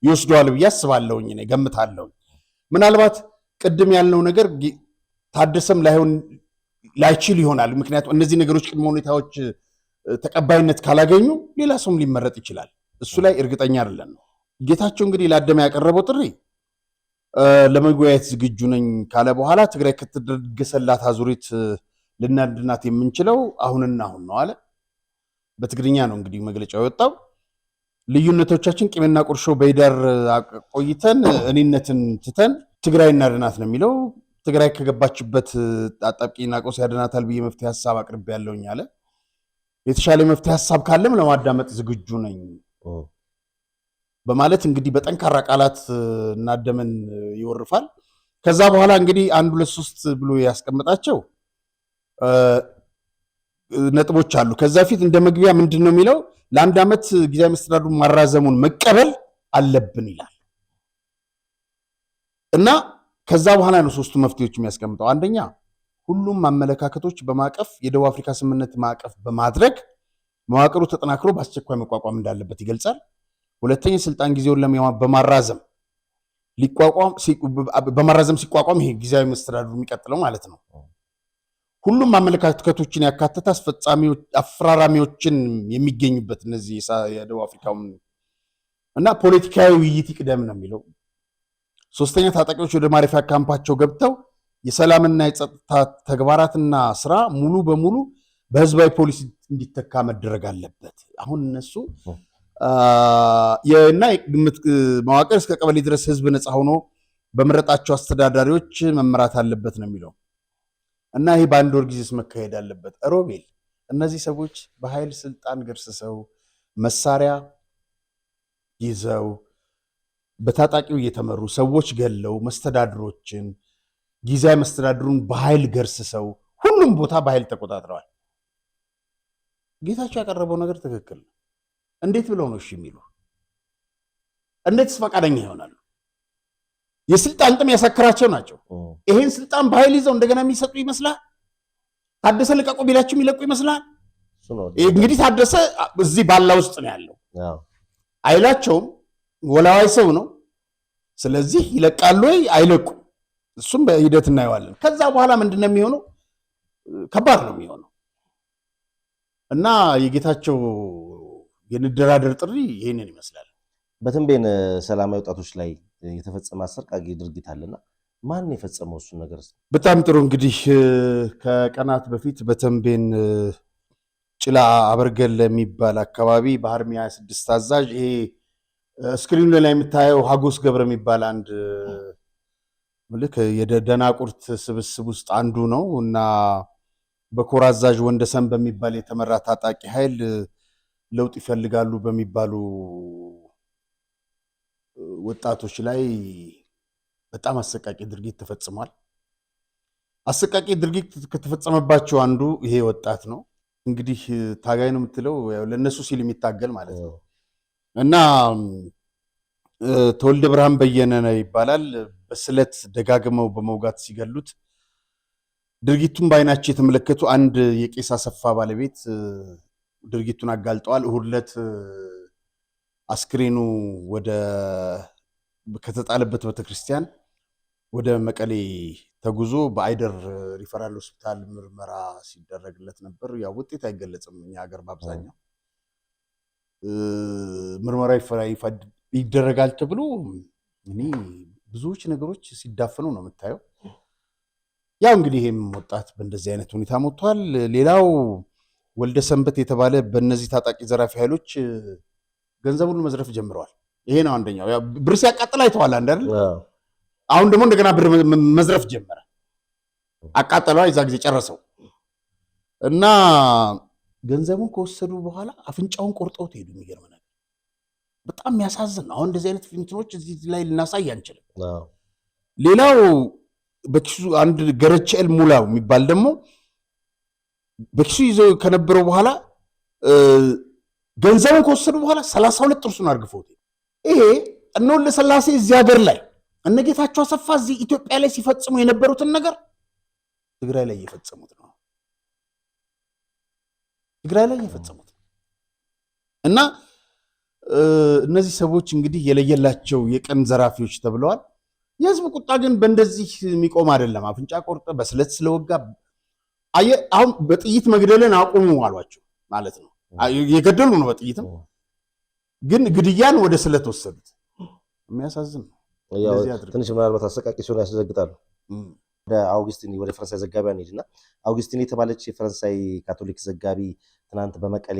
ይወስደዋል ብዬ አስባለሁኝ እኔ ገምታለሁ ምናልባት ቅድም ያልነው ነገር ታደሰም ላይችል ይሆናል ምክንያቱም እነዚህ ነገሮች ቅድመ ሁኔታዎች ተቀባይነት ካላገኙ ሌላ ሰውም ሊመረጥ ይችላል እሱ ላይ እርግጠኛ አይደለም ጌታቸው እንግዲህ ለአደማ ያቀረበው ጥሪ ለመወያየት ዝግጁ ነኝ ካለ በኋላ ትግራይ ከተደገሰላት አዙሪት ልናድናት የምንችለው አሁንና አሁን ነው አለ በትግርኛ ነው እንግዲህ መግለጫው የወጣው ልዩነቶቻችን ቂምና ቁርሾ በይዳር ቆይተን እኔነትን ትተን ትግራይ እናድናት ነው የሚለው ትግራይ ከገባችበት አጣብቂኝና ቀውስ ያድናታል ብዬ መፍትሄ ሐሳብ አቅርቤ ያለውኝ አለ የተሻለ መፍትሄ ሐሳብ ካለም ለማዳመጥ ዝግጁ ነኝ በማለት እንግዲህ በጠንካራ ቃላት እናደመን ይወርፋል ከዛ በኋላ እንግዲህ 1 2 3 ብሎ ያስቀምጣቸው ነጥቦች አሉ ከዛ ፊት እንደ መግቢያ ምንድነው የሚለው ለአንድ ዓመት ጊዜያዊ መስተዳድሩን ማራዘሙን መቀበል አለብን ይላል እና ከዛ በኋላ ነው 3ቱ መፍትሄዎች የሚያስቀምጠው አንደኛ ሁሉም አመለካከቶች በማቀፍ የደቡብ አፍሪካ ስምምነት ማቀፍ በማድረግ መዋቅሩ ተጠናክሮ በአስቸኳይ መቋቋም እንዳለበት ይገልጻል ሁለተኛ ስልጣን ጊዜውን በማራዘም ሲቋቋም ይሄ ጊዜያዊ መስተዳድሩ የሚቀጥለው ማለት ነው ሁሉም አመለካከቶችን ያካተተ አፈራራሚዎችን የሚገኙበት እነዚህ የደቡብ አፍሪካው እና ፖለቲካዊ ውይይት ይቅደም ነው የሚለው ሶስተኛ ታጣቂዎች ወደ ማረፊያ ካምፓቸው ገብተው የሰላምና የጸጥታ ተግባራትና ስራ ሙሉ በሙሉ በህዝባዊ ፖሊሲ እንዲተካ መደረግ አለበት አሁን እነሱ የና የግምት መዋቅር እስከ ቀበሌ ድረስ ህዝብ ነፃ ሆኖ በመረጣቸው አስተዳዳሪዎች መመራት አለበት ነው የሚለው እና ይሄ በአንድ ወር ጊዜስ መካሄድ አለበት ሮቤል እነዚህ ሰዎች በኃይል ስልጣን ገርስሰው መሳሪያ ይዘው በታጣቂው እየተመሩ ሰዎች ገለው መስተዳድሮችን ጊዜያዊ መስተዳድሩን በኃይል ገርስሰው ሁሉም ቦታ በኃይል ተቆጣጥረዋል ጌታቸው ያቀረበው ነገር ትክክል ነው እንዴት ብለው ነው እሺ የሚሉ እንዴትስ ፈቃደኛ ይሆናሉ የስልጣን ጥም ያሳክራቸው ናቸው። ይሄን ስልጣን በኃይል ይዘው እንደገና የሚሰጡ ይመስላል። ታደሰ ልቀቁ ቢላችሁ የሚለቁ ይመስላል። እንግዲህ ታደሰ እዚህ ባላ ውስጥ ነው ያለው አይላቸውም። ወላዋይ ሰው ነው። ስለዚህ ይለቃሉ ወይ አይለቁም? እሱም በሂደት እናየዋለን። ከዛ በኋላ ምንድነው የሚሆነው? ከባድ ነው የሚሆነው እና የጌታቸው የንደራደር ጥሪ ይሄንን ይመስላል። በተንቤን ሰላማዊ ወጣቶች ላይ የተፈጸመ አሰቃቂ ድርጊት አለና ማን የፈጸመው እሱን ነገር? በጣም ጥሩ። እንግዲህ ከቀናት በፊት በተንቤን ጭላ አበርገል የሚባል አካባቢ በአርሚያ 26 አዛዥ ይሄ ስክሪኑ ላይ የምታየው ሀጎስ ገብረ የሚባል አንድ ምልክ የደናቁርት ስብስብ ውስጥ አንዱ ነው እና በኮር አዛዥ ወንደሰን በሚባል የተመራ ታጣቂ ኃይል ለውጥ ይፈልጋሉ በሚባሉ ወጣቶች ላይ በጣም አሰቃቂ ድርጊት ተፈጽሟል። አሰቃቂ ድርጊት ከተፈጸመባቸው አንዱ ይሄ ወጣት ነው። እንግዲህ ታጋይ ነው የምትለው ለነሱ ሲል የሚታገል ማለት ነው እና ተወልደ ብርሃን በየነ ይባላል። በስለት ደጋግመው በመውጋት ሲገሉት ድርጊቱን በአይናቸው የተመለከቱ አንድ የቄስ አሰፋ ባለቤት ድርጊቱን አጋልጠዋል። እሁድ ዕለት አስክሬኑ ከተጣለበት ቤተክርስቲያን ወደ መቀሌ ተጉዞ በአይደር ሪፈራል ሆስፒታል ምርመራ ሲደረግለት ነበር። ያው ውጤት አይገለጽም እኛ ሀገር በአብዛኛው ምርመራ ይደረጋል ተብሎ እኔ ብዙዎች ነገሮች ሲዳፈኑ ነው የምታየው። ያው እንግዲህ ይሄም ወጣት በእንደዚህ አይነት ሁኔታ ሞቷል። ሌላው ወልደ ሰንበት የተባለ በእነዚህ ታጣቂ ዘራፊ ኃይሎች ገንዘቡን መዝረፍ ጀምረዋል። ይሄ ነው አንደኛው። ያው ብር ሲያቃጥል አይተዋል አይደል? አሁን ደግሞ እንደገና ብር መዝረፍ ጀመረ። አቃጠለው፣ የዛ ጊዜ ጨረሰው እና ገንዘቡን ከወሰዱ በኋላ አፍንጫውን ቆርጠውት ሄዱ። የሚገርም ነገር፣ በጣም የሚያሳዝን ነው። አሁን እንደዚህ አይነት ፊልምቶች እዚህ ላይ ልናሳይ አንችልም። ሌላው በኪሱ አንድ ገረቸል ሙላው የሚባል ደግሞ በኪሱ ይዘው ከነበረው በኋላ ገንዘቡን ከወሰዱ በኋላ 32 ጥርሱን አርግፈውት። ይሄ እነ ወልደስላሴ እዚህ ሀገር ላይ እነ ጌታቸው አሰፋ እዚህ ኢትዮጵያ ላይ ሲፈጽሙ የነበሩትን ነገር ትግራይ ላይ እየፈጸሙት ነው። ትግራይ ላይ እየፈጸሙት እና እነዚህ ሰዎች እንግዲህ የለየላቸው የቀን ዘራፊዎች ተብለዋል። የህዝብ ቁጣ ግን በእንደዚህ የሚቆም አይደለም። አፍንጫ ቆርጠ በስለት ስለወጋ አሁን በጥይት መግደልን አቁሙ አሏቸው ማለት ነው። የገደሉ ነው በጥይትም፣ ግን ግድያን ወደ ስለት ወሰዱት። የሚያሳዝን ነው። ትንሽ ምናልባት አሰቃቂ ሲሆን ያስደነግጣሉ። ወደ አውግስቲን ወደ ፈረንሳይ ዘጋቢ አንሄድና አውግስቲን የተባለች የፈረንሳይ ካቶሊክ ዘጋቢ ትናንት በመቀሌ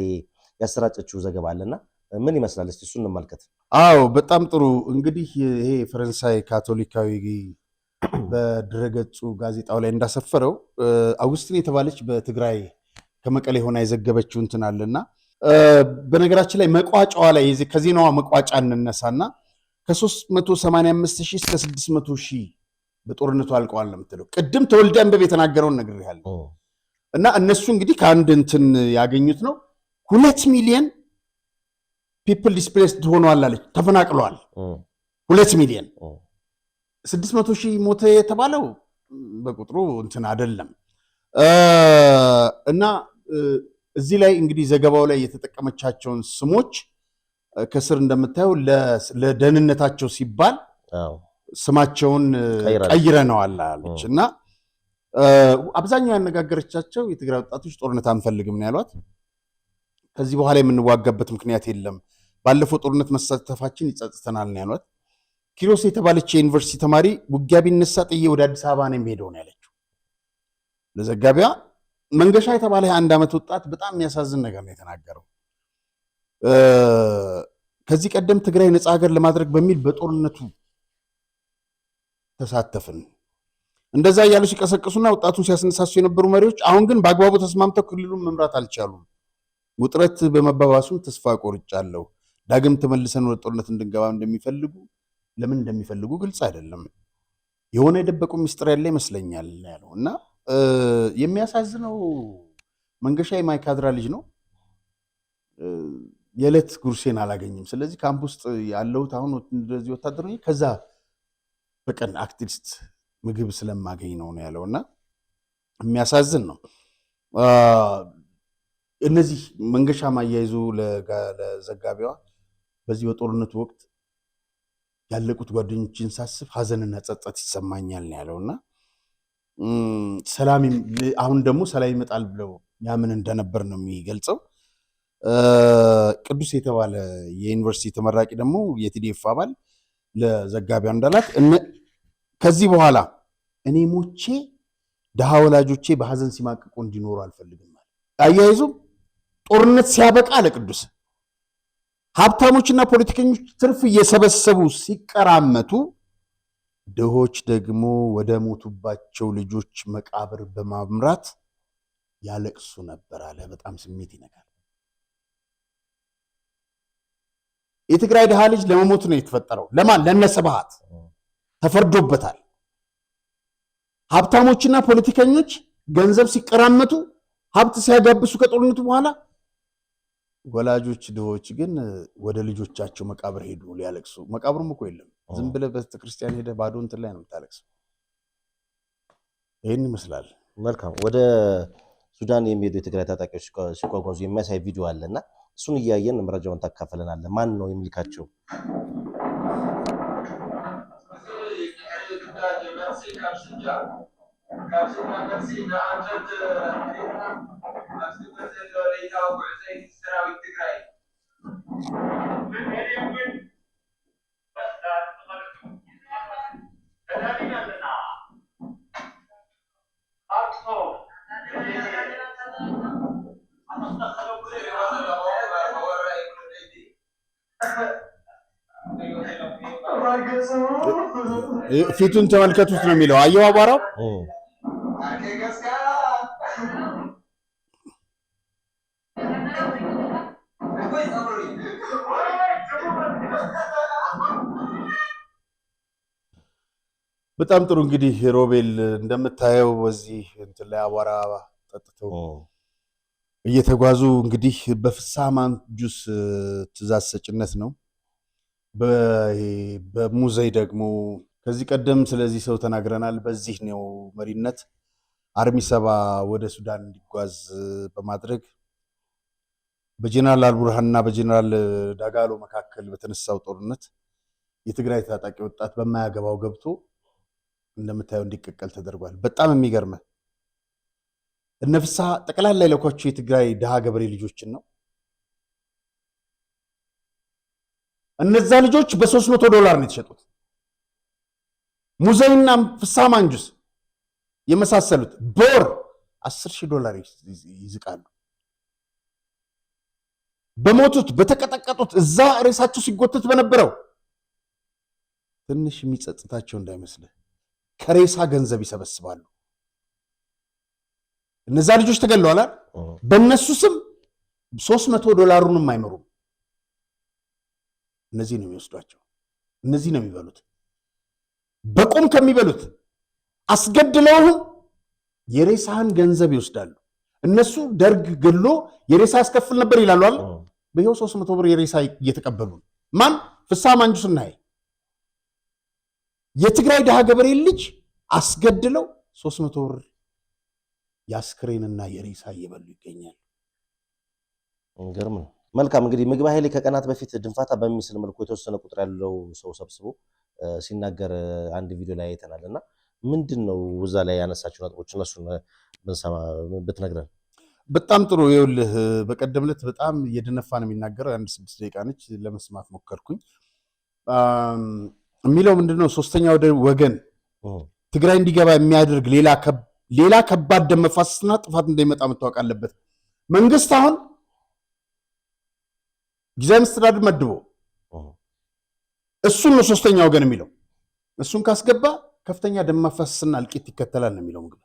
ያሰራጨችው ዘገባ አለና ምን ይመስላል? እስቲ እሱን እንመልከት። አዎ በጣም ጥሩ። እንግዲህ ይሄ ፈረንሳይ ካቶሊካዊ በድረገጹ ጋዜጣው ላይ እንዳሰፈረው አውግስቲን የተባለች በትግራይ ከመቀሌ ሆና የዘገበችው እንትን አለና በነገራችን ላይ መቋጫዋ ላይ ከዜናዋ መቋጫ እንነሳና ከ385,000 እስከ 600,000 በጦርነቱ አልቀዋል ነው የምትለው። ቅድም ተወልደ አንበብ የተናገረውን ነግሬሃለሁ። እና እነሱ እንግዲህ ከአንድ እንትን ያገኙት ነው 2 ሚሊዮን ፒፕል ዲስፕሌስድ ሆነዋል አለች፣ ተፈናቅለዋል 2 ሚሊዮን። 600,000 ሞተ የተባለው በቁጥሩ እንትን አይደለም። እና እዚህ ላይ እንግዲህ ዘገባው ላይ የተጠቀመቻቸውን ስሞች ከስር እንደምታየው ለደህንነታቸው ሲባል ስማቸውን ቀይረነዋል አለች። እና አብዛኛው ያነጋገረቻቸው የትግራይ ወጣቶች ጦርነት አንፈልግም ነው ያሏት። ከዚህ በኋላ የምንዋጋበት ምክንያት የለም፣ ባለፈው ጦርነት መሳተፋችን ይጸጽተናል ነው ያሏት። ኪሮስ የተባለች የዩኒቨርሲቲ ተማሪ ውጊያ ቢነሳ ጥዬ ወደ አዲስ አበባ ነው የሚሄደው ነው ያለችው ለዘጋቢዋ። መንገሻ የተባለ የ1 ዓመት ወጣት በጣም የሚያሳዝን ነገር ነው የተናገረው። ከዚህ ቀደም ትግራይ ነፃ ሀገር ለማድረግ በሚል በጦርነቱ ተሳተፍን፣ እንደዛ እያሉ ሲቀሰቅሱና ወጣቱን ሲያስነሳሱ የነበሩ መሪዎች አሁን ግን በአግባቡ ተስማምተው ክልሉን መምራት አልቻሉም። ውጥረት በመባባሱም ተስፋ ቆርጫለሁ። ዳግም ተመልሰን ወደ ጦርነት እንድንገባ እንደሚፈልጉ ለምን እንደሚፈልጉ ግልጽ አይደለም። የሆነ የደበቁ ሚስጥር ያለ ይመስለኛል ያለው እና የሚያሳዝነው መንገሻ የማይካድራ ልጅ ነው። የዕለት ጉርሴን አላገኝም። ስለዚህ ካምፕ ውስጥ ያለሁት አሁን እንደዚህ ወታደር ነው። ከዛ በቀን አትሊስት ምግብ ስለማገኝ ነው ያለውና የሚያሳዝን ነው። እነዚህ መንገሻ ማያይዙ ለዘጋቢዋ በዚህ በጦርነቱ ወቅት ያለቁት ጓደኞችን ሳስብ ሐዘንና ጸጸት ይሰማኛል ነው ያለውና ሰላም አሁን ደግሞ ሰላም ይመጣል ብለው ያምን እንደነበር ነው የሚገልጸው። ቅዱስ የተባለ የዩኒቨርሲቲ ተመራቂ ደግሞ የቲዲኤፍ አባል ለዘጋቢዋ እንዳላት ከዚህ በኋላ እኔ ሞቼ ደሃ ወላጆቼ በሐዘን ሲማቅቁ እንዲኖሩ አልፈልግም ማለት አያይዙም ጦርነት ሲያበቃ ለቅዱስ ሀብታሞችና ፖለቲከኞች ትርፍ እየሰበሰቡ ሲቀራመቱ ድሆች ደግሞ ወደ ሞቱባቸው ልጆች መቃብር በማምራት ያለቅሱ ነበር አለ። በጣም ስሜት ይነካል። የትግራይ ድሃ ልጅ ለመሞት ነው የተፈጠረው። ለማን? ለነስብሃት ተፈርዶበታል። ሀብታሞችና ፖለቲከኞች ገንዘብ ሲቀራመቱ ሀብት ሲያጋብሱ ከጦርነቱ በኋላ ወላጆች ድሆች ግን ወደ ልጆቻቸው መቃብር ሄዱ ሊያለቅሱ። መቃብሩም እኮ የለም። ዝም ብለህ ቤተክርስቲያን ሄደህ ባዶ እንትን ላይ ነው የምታለቅሰው። ይህን ይመስላል። መልካም። ወደ ሱዳን የሚሄዱ የትግራይ ታጣቂዎች ሲጓጓዙ የሚያሳይ ቪዲዮ አለና እሱን እያየን መረጃውን ታካፍለናለህ። ማን ነው የሚልካቸው? ፊቱን ተመልከቱት ነው የሚለው። አየው አቧራው በጣም ጥሩ። እንግዲህ ሮቤል እንደምታየው በዚህ እንትን ላይ አቧራ ጠጥተው እየተጓዙ እንግዲህ በፍስሐ ማንጁስ ትእዛዝ ሰጭነት ነው። በሙዘይ ደግሞ ከዚህ ቀደም ስለዚህ ሰው ተናግረናል። በዚህ ነው መሪነት አርሚ ሰባ ወደ ሱዳን እንዲጓዝ በማድረግ በጀነራል አልቡርሃንና በጀነራል ዳጋሎ መካከል በተነሳው ጦርነት የትግራይ ታጣቂ ወጣት በማያገባው ገብቶ እንደምታየው እንዲቀቀል ተደርጓል። በጣም የሚገርም እነ ፍስሐ ጠቅላላ የላኳቸው የትግራይ ድሃ ገበሬ ልጆችን ነው። እነዛ ልጆች $300 ነው የተሸጡት። ሙዘይና ፍስሐ ማንጁስ የመሳሰሉት በወር $10,000 ይዝቃሉ። በሞቱት በተቀጠቀጡት እዛ ሬሳቸው ሲጎተት በነበረው ትንሽ የሚጸጽታቸው እንዳይመስልህ ከሬሳ ገንዘብ ይሰበስባሉ። እነዛ ልጆች ተገለዋል። በእነሱ ስም $300ንም አይመሩም። እነዚህ ነው የሚወስዷቸው። እነዚህ ነው የሚበሉት። በቁም ከሚበሉት አስገድለውም የሬሳህን ገንዘብ ይወስዳሉ። እነሱ ደርግ ገሎ የሬሳ ያስከፍል ነበር ይላሉ አይደል? በይኸው $300 የሬሳ እየተቀበሉ ማን? ፍስሐ ማንጁስና የትግራይ ድሃ ገበሬ ልጅ አስገድለው $300 የአስክሬንና የሬሳ እየበሉ ይገኛል። ገርም ነው። መልካም እንግዲህ ምግብ ኃይሌ ከቀናት በፊት ድንፋታ በሚመስል መልኩ የተወሰነ ቁጥር ያለው ሰው ሰብስቦ ሲናገር አንድ ቪዲዮ ላይ አይተናል እና ምንድን ነው እዛ ላይ ያነሳቸው ነጥቦች እነሱን ብንሰማ ብትነግረን በጣም ጥሩ። ይኸውልህ በቀደም ዕለት በጣም እየደነፋ ነው የሚናገረው። 6 ደቂቃ ነች፣ ለመስማት ሞከርኩኝ። የሚለው ምንድነው? ሶስተኛ ወገን ትግራይ እንዲገባ የሚያደርግ ሌላ ከባድ ደም መፋሰስና ጥፋት እንደሚመጣ መታወቅ አለበት። መንግስት አሁን ጊዜያዊ መስተዳድር መድቦ እሱን ነው ሶስተኛ ወገን የሚለው። እሱን ካስገባ ከፍተኛ ደም መፋሰስና እልቂት ይከተላል ነው የሚለው። ምግብ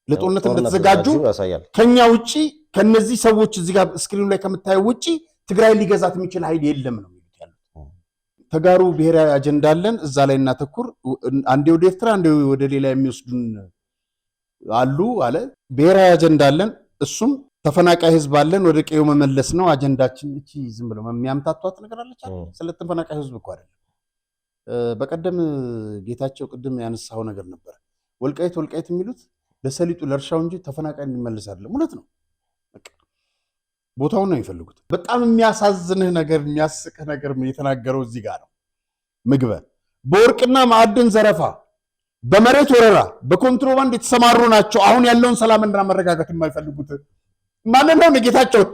ለጦርነት እንደተዘጋጁ ከኛ ውጪ ከነዚህ ሰዎች እዚህ ጋር ስክሪኑ ላይ ከምታየው ውጪ ትግራይ ሊገዛት የሚችል ኃይል የለም ነው የሚሉት ያሉት። ተጋሩ ብሔራዊ አጀንዳ አለን፣ እዛ ላይ እናተኩር። አንዴ ወደ ኤርትራ አንዴ ወደ ሌላ የሚወስዱን አሉ አለ። ብሔራዊ አጀንዳ አለን፣ እሱም ተፈናቃይ ህዝብ አለን፣ ወደ ቀዩ መመለስ ነው አጀንዳችን። እቺ ዝም ብሎ የሚያምታቷት ነገር አለች። ስለ ተፈናቃይ ህዝብ እኮ አይደለም። በቀደም ጌታቸው ቅድም ያነሳው ነገር ነበር። ወልቃይት የሚሉት ለሰሊጡ ለእርሻው እንጂ ተፈናቃይ እንዲመለስ አይደለም። እውነት ነው። ቦታውን ነው የሚፈልጉት። በጣም የሚያሳዝንህ ነገር የሚያስቅህ ነገር የተናገረው እዚህ ጋር ነው። ምግበ በወርቅና ማዕድን ዘረፋ፣ በመሬት ወረራ፣ በኮንትሮባንድ የተሰማሩ ናቸው አሁን ያለውን ሰላምና መረጋጋት የማይፈልጉት። ማንን ነው? ጌታቸውን።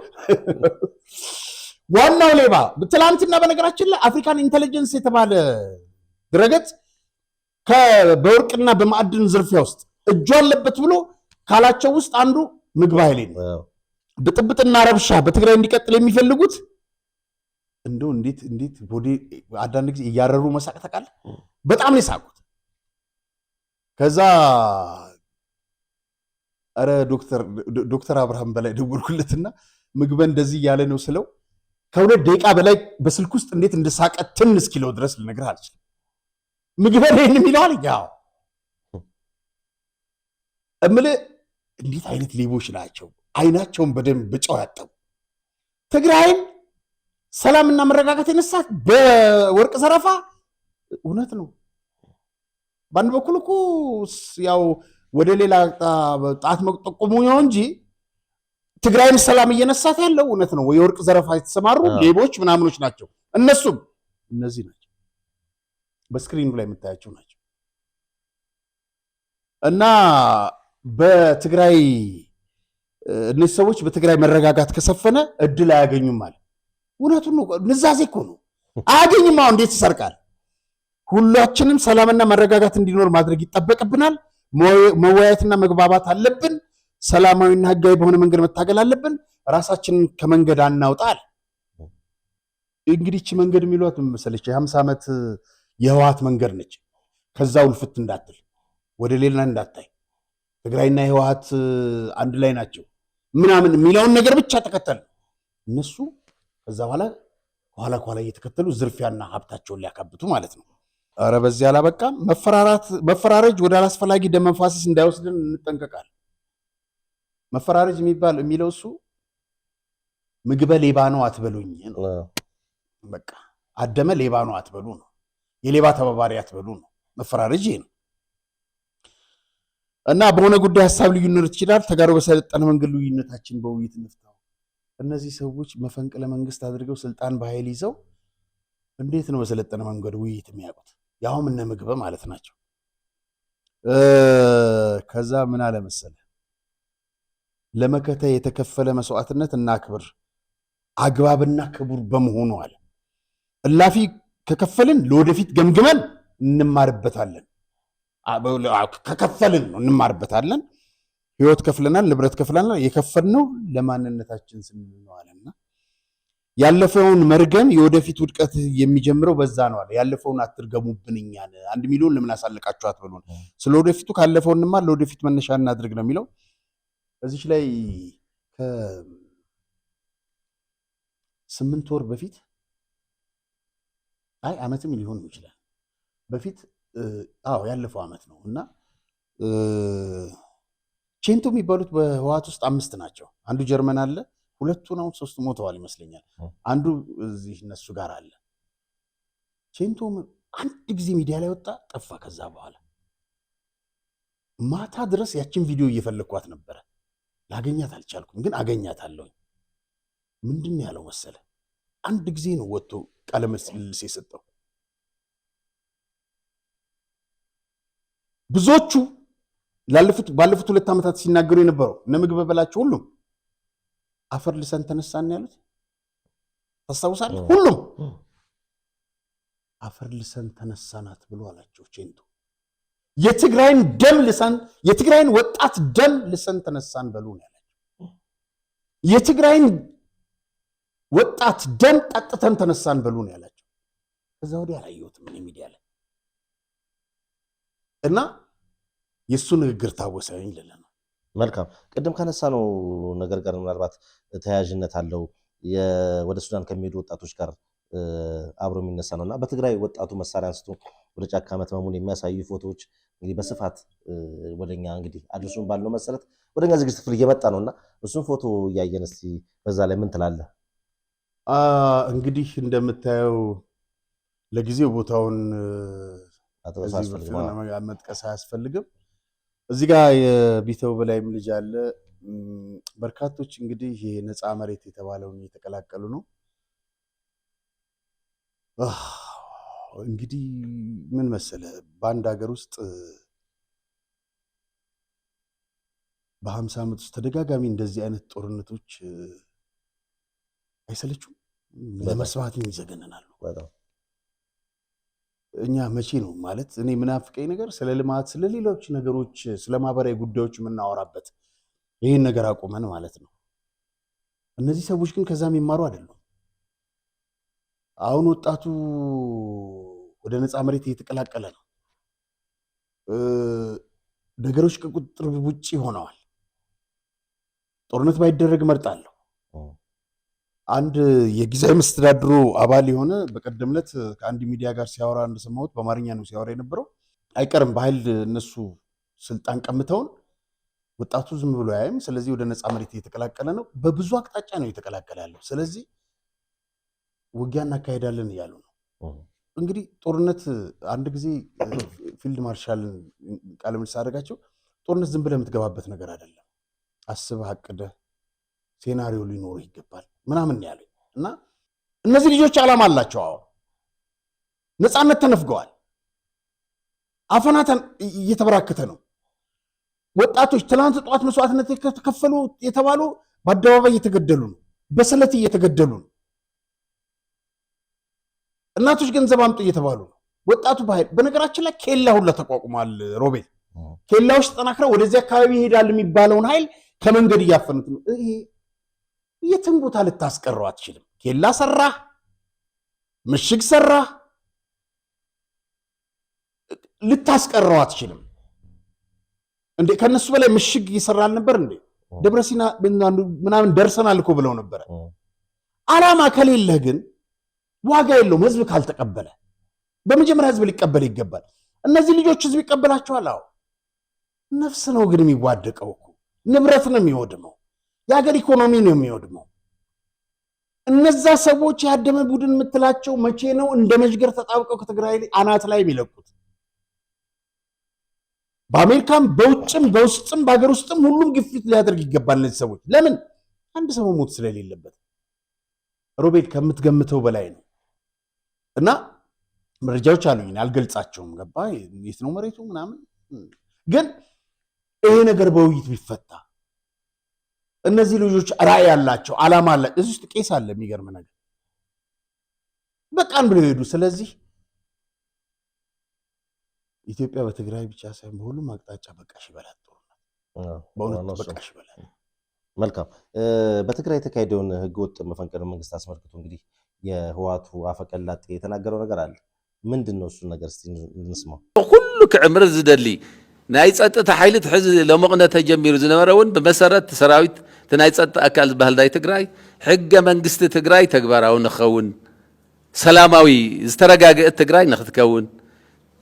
ዋናው ሌባ ትላንትና በነገራችን ላይ አፍሪካን ኢንቴሊጀንስ የተባለ ድረገጽ በወርቅና በማዕድን ዝርፊያ ውስጥ እጁ አለበት ብሎ ካላቸው ውስጥ አንዱ ምግበ ኃይሌ ነው። ብጥብጥና ረብሻ በትግራይ እንዲቀጥል የሚፈልጉት እንደው እንዴት ቦዲ አንዳንድ ጊዜ እያረሩ መሳቅ ታውቃለህ። በጣም ነው የሳቁት። ከዛ አረ ዶክተር አብርሃም በላይ ደወልኩለትና ምግበ እንደዚህ እያለ ነው ስለው ከ2 ደቂቃ በላይ በስልክ ውስጥ እንዴት እንደሳቀ ትን እስኪለው ድረስ ልነግርህ አልችልም። ምግበ ይሄን የሚለዋል ያው እምልህ እንዴት አይነት ሌቦች ናቸው። አይናቸውን በደንብ በጨው ያጠቡ። ትግራይን ሰላምና መረጋጋት የነሳት በወርቅ ዘረፋ እውነት ነው። በአንድ በኩል እኮ ያው ወደ ሌላ ጣት መጠቆሙ ነው እንጂ ትግራይን ሰላም እየነሳት ያለው እውነት ነው። የወርቅ ዘረፋ የተሰማሩ ሌቦች ምናምኖች ናቸው። እነሱም እነዚህ ናቸው፣ በስክሪኑ ላይ የምታያቸው ናቸው። እና በትግራይ እነዚህ ሰዎች በትግራይ መረጋጋት ከሰፈነ እድል አያገኙም ማለት እውነቱን ነው። ንዛዜ እኮ ነው። አያገኝም። አሁን እንዴት ይሰርቃል? ሁላችንም ሰላምና መረጋጋት እንዲኖር ማድረግ ይጠበቅብናል። መወያየትና መግባባት አለብን። ሰላማዊና ህጋዊ በሆነ መንገድ መታገል አለብን። ራሳችንን ከመንገድ አናውጣል። እንግዲህ እቺ መንገድ የሚሏት መሰለች የ50 ዓመት የህወሓት መንገድ ነች። ከዛ ውልፍት እንዳትል ወደ ሌላ እንዳታይ ትግራይና የህወሓት አንድ ላይ ናቸው ምናምን የሚለውን ነገር ብቻ ተከተል። እነሱ ከዛ በኋላ እየተከተሉ ዝርፊያና ሀብታቸውን ሊያካብቱ ማለት ነው። ኧረ በዚህ አላበቃም። መፈራረጅ ወደ አላስፈላጊ ደም መፋሰስ እንዳይወስድን እንጠንቀቃል። መፈራረጅ የሚለው እሱ ምግበ ሌባ ነው አትበሉኝ ነው። በቃ አደመ ሌባ ነው አትበሉ ነው። የሌባ ተባባሪ አትበሉ ነው። መፈራረጅ ይሄ ነው። እና በሆነ ጉዳይ ሀሳብ ልዩነት ይችላል። ተጋሩ በሰለጠነ መንገድ ልዩነታችን በውይይት እንፍታው። እነዚህ ሰዎች መፈንቅለ መንግስት አድርገው ስልጣን በኃይል ይዘው እንዴት ነው በሰለጠነ መንገድ ውይይት የሚያውቁት? ያውም እነ ምግበ ማለት ናቸው። ከዛ ምን አለ መሰለ፣ ለመከታ የተከፈለ መስዋዕትነት እና ክብር አግባብና ክቡር በመሆኑ አለ እላፊ ከከፈልን ለወደፊት ገምግመን እንማርበታለን። ከከፈልን ነው እንማርበታለን። ህይወት ከፍለናል፣ ንብረት ከፍለናል። የከፈልነው ለማንነታችን ስንል ነው አለና ያለፈውን መርገም የወደፊት ውድቀት የሚጀምረው በዛ ነው አለ። ያለፈውን አትርገሙብን፣ እኛን 1 ሚሊዮን ለምን አሳልቃችሁ አትበሉን። ስለወደፊቱ ካለፈው እንማር፣ ለወደፊት መነሻ እናድርግ ነው የሚለው። እዚች ላይ ከ8 ወር በፊት ዓመትም ሊሆን ይችላል በፊት ያለፈው ዓመት ነው እና ቼንቶ የሚባሉት በህወሓት ውስጥ 5 ናቸው። አንዱ ጀርመን አለ፣ 2 ነው፣ 3 ሞተዋል ይመስለኛል። አንዱ እዚህ እነሱ ጋር አለ። ቼንቶ አንድ ጊዜ ሚዲያ ላይ ወጣ፣ ጠፋ። ከዛ በኋላ ማታ ድረስ ያችን ቪዲዮ እየፈለግኳት ነበረ፣ ላገኛት አልቻልኩም። ግን አገኛታለሁ። ምንድን ነው ያለው መሰለ? አንድ ጊዜ ነው ወጥቶ ቃለ ምልልስ የሰጠው። ብዙዎቹ ባለፉት 2 ዓመታት ሲናገሩ የነበረው እነ ምግበ በላቸው ሁሉም አፈር ልሰን ተነሳን ያሉት ታስታውሳለህ? ሁሉም አፈር ልሰን ተነሳናት ብሎ አላቸው። ቼንቶ የትግራይን ወጣት ደም ልሰን ተነሳን በሉ ነው ያላቸው። የትግራይን ወጣት ደም ጠጥተን ተነሳን በሉ ነው ያላቸው። ከዛ ወዲያ አላየሁትም እኔ ሚዲያ ላይ እና የእሱ ንግግር ታወሰኝ ልለ ነው። መልካም። ቅድም ካነሳ ነው ነገር ጋር ምናልባት ተያያዥነት አለው ወደ ሱዳን ከሚሄዱ ወጣቶች ጋር አብሮ የሚነሳ ነው እና በትግራይ ወጣቱ መሳሪያ አንስቶ ወደ ጫካ መትመሙን የሚያሳዩ ፎቶዎች እንግዲህ በስፋት ወደኛ እንግዲህ አድርሱን ባለው መሰረት ወደኛ ዝግጅት ክፍል እየመጣ ነው እና እሱን ፎቶ እያየን እስቲ በዛ ላይ ምን ትላለህ? እንግዲህ እንደምታየው ለጊዜው ቦታውን መጥቀስ አያስፈልግም። እዚህ ጋር የቢተው በላይም ልጅ አለ። በርካቶች እንግዲህ የነፃ መሬት የተባለውን እየተቀላቀሉ ነው። እንግዲህ ምን መሰለ በአንድ ሀገር ውስጥ በ50 ዓመት ውስጥ ተደጋጋሚ እንደዚህ አይነት ጦርነቶች አይሰለቹም? ለመስማት ይዘገነናሉ። እኛ መቼ ነው ማለት እኔ ምናፍቀኝ ነገር ስለ ልማት፣ ስለ ሌሎች ነገሮች፣ ስለ ማህበራዊ ጉዳዮች የምናወራበት ይህን ነገር አቁመን ማለት ነው። እነዚህ ሰዎች ግን ከዛ የሚማሩ አይደሉም። አሁን ወጣቱ ወደ ነፃ መሬት እየተቀላቀለ ነው። ነገሮች ከቁጥጥር ውጭ ሆነዋል። ጦርነት ባይደረግ እመርጣለሁ። አንድ የጊዜያዊ መስተዳድሩ አባል የሆነ በቀደም ዕለት ከአንድ ሚዲያ ጋር ሲያወራ እንደሰማሁት በአማርኛ ነው ሲያወራ የነበረው። አይቀርም በኃይል እነሱ ስልጣን ቀምተውን ወጣቱ ዝም ብሎ ያይም። ስለዚህ ወደ ነፃ መሬት እየተቀላቀለ ነው። በብዙ አቅጣጫ ነው እየተቀላቀለ ያለው። ስለዚህ ውጊያ እናካሄዳለን እያሉ ነው። እንግዲህ ጦርነት አንድ ጊዜ ፊልድ ማርሻልን ቃለ ምልልስ አደረጋቸው። ጦርነት ዝም ብለህ የምትገባበት ነገር አይደለም። አስበህ አቅደህ ሴናሪዮ ሊኖር ይገባል ምናምን ያለው እና እነዚህ ልጆች ዓላማ አላቸው። አሁን ነፃነት ተነፍገዋል። አፈናተን እየተበራከተ ነው። ወጣቶች ትላንት ጠዋት መስዋዕትነት የተከፈሉ የተባሉ በአደባባይ እየተገደሉ ነው። በስለት እየተገደሉ ነው። እናቶች ገንዘብ አምጡ እየተባሉ ነው። ወጣቱ በኃይል በነገራችን ላይ ኬላ ሁላ ተቋቁሟል። ሮቤል ኬላዎች ተጠናክረው ወደዚህ አካባቢ ይሄዳል የሚባለውን ኃይል ከመንገድ እያፈኑት ነው። ይሄ የትም ቦታ ልታስቀረው አትችልም። ኬላ ሰራህ፣ ምሽግ ሰራህ፣ ልታስቀረው አትችልም። እንዴ ከነሱ በላይ ምሽግ ይሰራል ነበር እንዴ? ደብረሲና ምናምን ደርሰናል እኮ ብለው ነበረ። ዓላማ ከሌለህ ግን ዋጋ የለውም። ህዝብ ካልተቀበለ በመጀመሪያ ህዝብ ሊቀበል ይገባል። እነዚህ ልጆች ህዝብ ይቀበላቸዋል። አዎ ነፍስ ነው ግን የሚዋደቀው እኮ ንብረት ነው የሚወድመው፣ የሀገር ኢኮኖሚ ነው የሚወድመው። እነዛ ሰዎች ያደመ ቡድን የምትላቸው መቼ ነው እንደ መዥገር ተጣብቀው ከትግራይ አናት ላይ የሚለቁት? በአሜሪካም በውጭም በውስጥም በሀገር ውስጥም ሁሉም ግፊት ሊያደርግ ይገባል። እነዚህ ሰዎች ለምን አንድ ሰው ሞት ስለሌለበት ሮቤል ከምትገምተው በላይ ነው። እና መረጃዎች አሉኝ አልገልጻቸውም። ገባ የት ነው መሬቱ ምናምን። ግን ይሄ ነገር በውይይት ቢፈታ እነዚህ ልጆች ራዕይ ያላቸው ዓላማ አለ። እዚህ ውስጥ ቄስ አለ። የሚገርም ነገር በቃን ብለው ሄዱ። ስለዚህ ኢትዮጵያ በትግራይ ብቻ ሳይሆን በሁሉም አቅጣጫ በቃሽ ይበላል። በእውነት በቃሽ ይበላል። መልካም። በትግራይ የተካሄደውን ህገወጥ መፈንቅለ መንግስት አስመልክቶ እንግዲህ የህዋቱ አፈቀላጤ የተናገረው ነገር አለ። ምንድን ነው እሱን ነገር እስቲ እንስማው። ሁሉ ክዕምር ዝደሊ ናይ ጸጥታ ሓይሊ ትሕዚ ለሞቕነ ተጀሚሩ ዝነበረ እውን ብመሰረት ሰራዊት እቲ ናይ ጸጥታ ኣካል ዝበሃል ናይ ትግራይ ሕገ መንግስቲ ትግራይ ተግባራዊ ንኽኸውን ሰላማዊ ዝተረጋግአት ትግራይ ንኽትከውን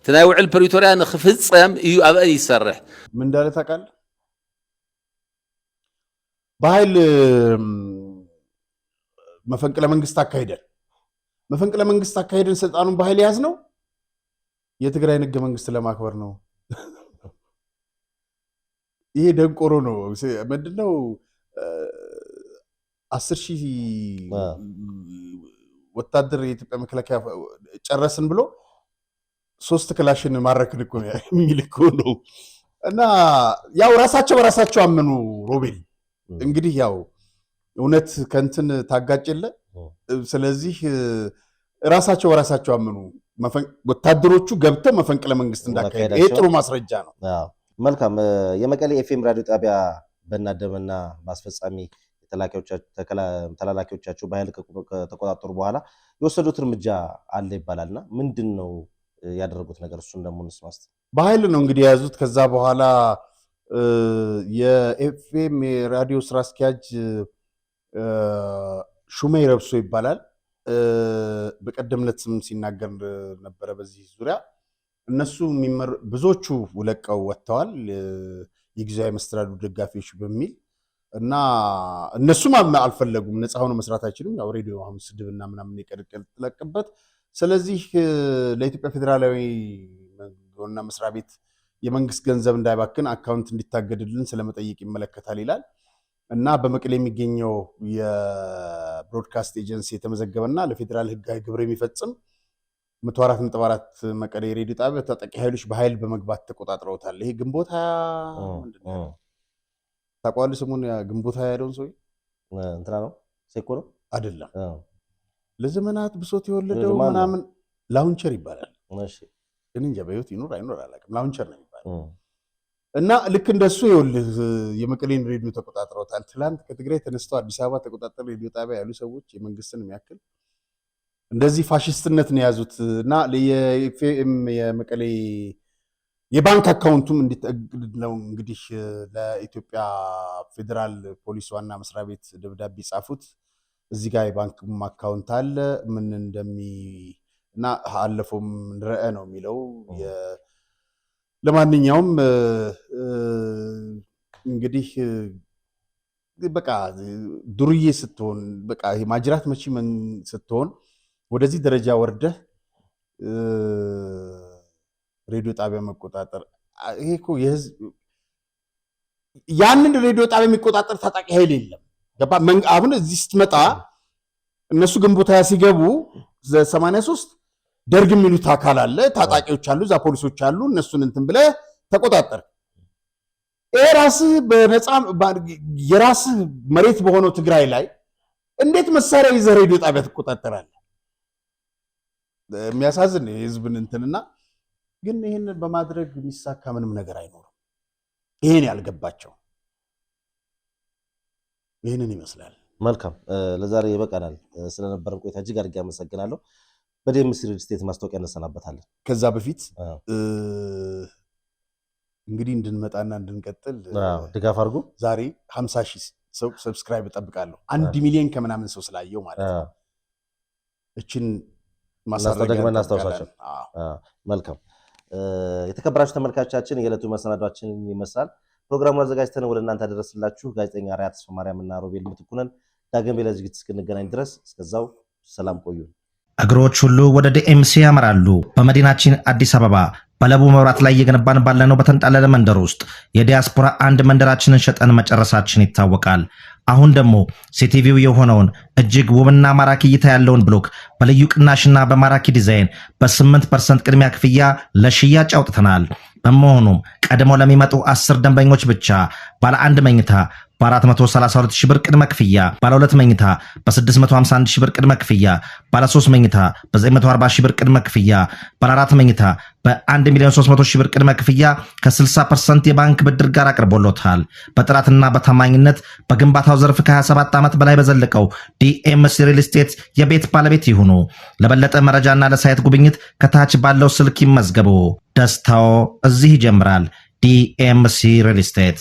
እቲ ናይ ውዕል ፕሪቶርያ ንኽፍፀም እዩ ኣብአን ይሰርሕ። ምን እንዳለ ታውቃለህ? በኃይል መፈንቅለ መንግስት አካሄደን ስልጣኑን በኃይል ያዝ ነው የትግራይን ህገ መንግስት ለማክበር ነው። ይሄ ደንቆሮ ነው። ምንድነው 10,000 ወታደር የኢትዮጵያ መከላከያ ጨረስን ብሎ 3 ክላሽን ማረክን እኮ የሚል እኮ ነው። እና ያው ራሳቸው በራሳቸው አመኑ። ሮቤል እንግዲህ ያው እውነት ከንትን ታጋጭለ። ስለዚህ ራሳቸው በራሳቸው አመኑ። ወታደሮቹ ገብተው መፈንቅለ መንግስት እንዳካሄደ ይሄ ጥሩ ማስረጃ ነው። መልካም። የመቀሌ ኤፍኤም ራዲዮ ጣቢያ በናደመና ማስፈጻሚ ተላላኪዎቻቸው በኃይል ከተቆጣጠሩ በኋላ የወሰዱት እርምጃ አለ ይባላልና ምንድን ነው ያደረጉት ነገር? እሱን ደግሞ እንስማ። በኃይል ነው እንግዲህ የያዙት። ከዛ በኋላ የኤፍኤም የራዲዮ ስራ አስኪያጅ ሹሜይ ረብሶ ይባላል። በቀደም ዕለት ሲናገር ነበረ በዚህ ዙሪያ። እነሱ ብዙዎቹ ለቀው ወጥተዋል የጊዜያዊ መስተዳድሩ ደጋፊዎች በሚል እና እነሱም አልፈለጉም። ነፃ ሆኖ መስራት አይችልም። ያው ሬዲዮ አሁን ስድብና ምናምን የቀለቀለበት ስለዚህ ለኢትዮጵያ ፌዴራላዊ ዋና መስሪያ ቤት የመንግስት ገንዘብ እንዳይባክን አካውንት እንዲታገድልን ስለመጠየቅ ይመለከታል ይላል እና በመቀሌ የሚገኘው የብሮድካስት ኤጀንሲ የተመዘገበና ለፌዴራል ህጋዊ ግብር የሚፈጽም 104.4 መቀሌ ሬዲዮ ጣቢያ ታጣቂ ኃይሎች በኃይል በመግባት ተቆጣጥረውታል። ይሄ ግንቦት ምንድነው ታቋል ስሙን ግንቦት ያለውን ሰው እንትና ነው ሴኮ ነው አይደለም ለዘመናት ብሶት የወለደው ምናምን ላውንቸር ይባላል። እሺ እንጃ በህይወት ይኖር አይኖር አላውቅም። ላውንቸር ነው የሚባለው እና ልክ እንደሱ ይኸውልህ የመቀሌን ሬዲዮ ተቆጣጥረውታል። ትላንት ከትግራይ ተነስተው አዲስ አበባ ተቆጣጠሩ ሬዲዮ ጣቢያ ያሉ ሰዎች የመንግስትን የሚያክል እንደዚህ ፋሽስትነት ነው የያዙት እና የኤፍኤም የመቀሌ የባንክ አካውንቱም እንዲተግድ ነው እንግዲህ ለኢትዮጵያ ፌዴራል ፖሊስ ዋና መስሪያ ቤት ደብዳቤ ጻፉት። እዚህ ጋር የባንክ አካውንት አለ ምን እንደሚ እና አለፈውም ረአ ነው የሚለው ለማንኛውም እንግዲህ በቃ ዱርዬ ስትሆን በቃ ማጅራት መቺ ስትሆን ወደዚህ ደረጃ ወርደህ ሬዲዮ ጣቢያ መቆጣጠር ይሄ እኮ የህዝብ ያንን ሬዲዮ ጣቢያ የሚቆጣጠር ታጣቂ ኃይል የለም። ገባ አሁን እዚህ ስትመጣ እነሱ ግንቦት ሲገቡ 83 ደርግ የሚሉት አካል አለ፣ ታጣቂዎች አሉ፣ እዛ ፖሊሶች አሉ። እነሱን እንትን ብለህ ተቆጣጠር። ራስህ በነፃ የራስህ መሬት በሆነው ትግራይ ላይ እንዴት መሳሪያ ይዘህ ሬዲዮ ጣቢያ ትቆጣጠራለህ? የሚያሳዝን የህዝብን እንትንና ግን ይህንን በማድረግ የሚሳካ ምንም ነገር አይኖርም። ይሄን ያልገባቸው ይህንን ይመስላል። መልካም ለዛሬ ይበቃናል። ስለነበረን ቆይታ እጅግ አድርጌ አመሰግናለሁ። በዲኤምሲ ሪል ስቴት ማስታወቂያ እንሰናበታለን። ከዛ በፊት እንግዲህ እንድንመጣና እንድንቀጥል ድጋፍ አድርጉ። ዛሬ 50,000 ሰው ሰብስክራይብ እጠብቃለሁ። 1 ሚሊዮን ከምናምን ሰው ስላየው ማለት ነው። እችን ማሳደግ እናስታውሳቸው። መልካም የተከበራችሁ ተመልካቾቻችን የዕለቱ መሰናዷችን ይመስላል። ፕሮግራሙን አዘጋጅተን ወደ እናንተ አደረስላችሁ ጋዜጠኛ ራያ ተስፋ ማርያም እና ሮቤል ምትኩ ነን። ዳግም በሌላ ዝግጅት እስክንገናኝ ድረስ እስከዛው ሰላም ቆዩ። እግሮች ሁሉ ወደ ዲኤምሲ ያመራሉ። በመዲናችን አዲስ አበባ በለቡ መብራት ላይ እየገነባን ባለነው በተንጣለለ መንደር ውስጥ የዲያስፖራ አንድ መንደራችንን ሸጠን መጨረሳችን ይታወቃል። አሁን ደግሞ ሲቲቪው የሆነውን እጅግ ውብና ማራኪ እይታ ያለውን ብሎክ በልዩ ቅናሽና በማራኪ ዲዛይን በ8% ቅድሚያ ክፍያ ለሽያጭ አውጥተናል። በመሆኑም ቀድሞ ለሚመጡ 10 ደንበኞች ብቻ ባለ 1 መኝታ በ432,000 ብር ቅድመ ክፍያ፣ ባለ 2 መኝታ በ651,000 ብር ቅድመ ክፍያ፣ ባለ 3 መኝታ በ940,000 ብር ቅድመ ክፍያ፣ ባለ 4 መኝታ በ1,300,000 ብር ቅድመ ክፍያ ከ60% የባንክ ብድር ጋር አቅርቦሎታል። በጥራትና በታማኝነት በግንባታው ዘርፍ ከ27 ዓመት በላይ በዘለቀው ዲኤምሲ ሪል ስቴት የቤት ባለቤት ይሁኑ። ለበለጠ መረጃና ለሳይት ጉብኝት ከታች ባለው ስልክ ይመዝገቡ። ደስታው እዚህ ይጀምራል። ዲኤምሲ ሪል ስቴት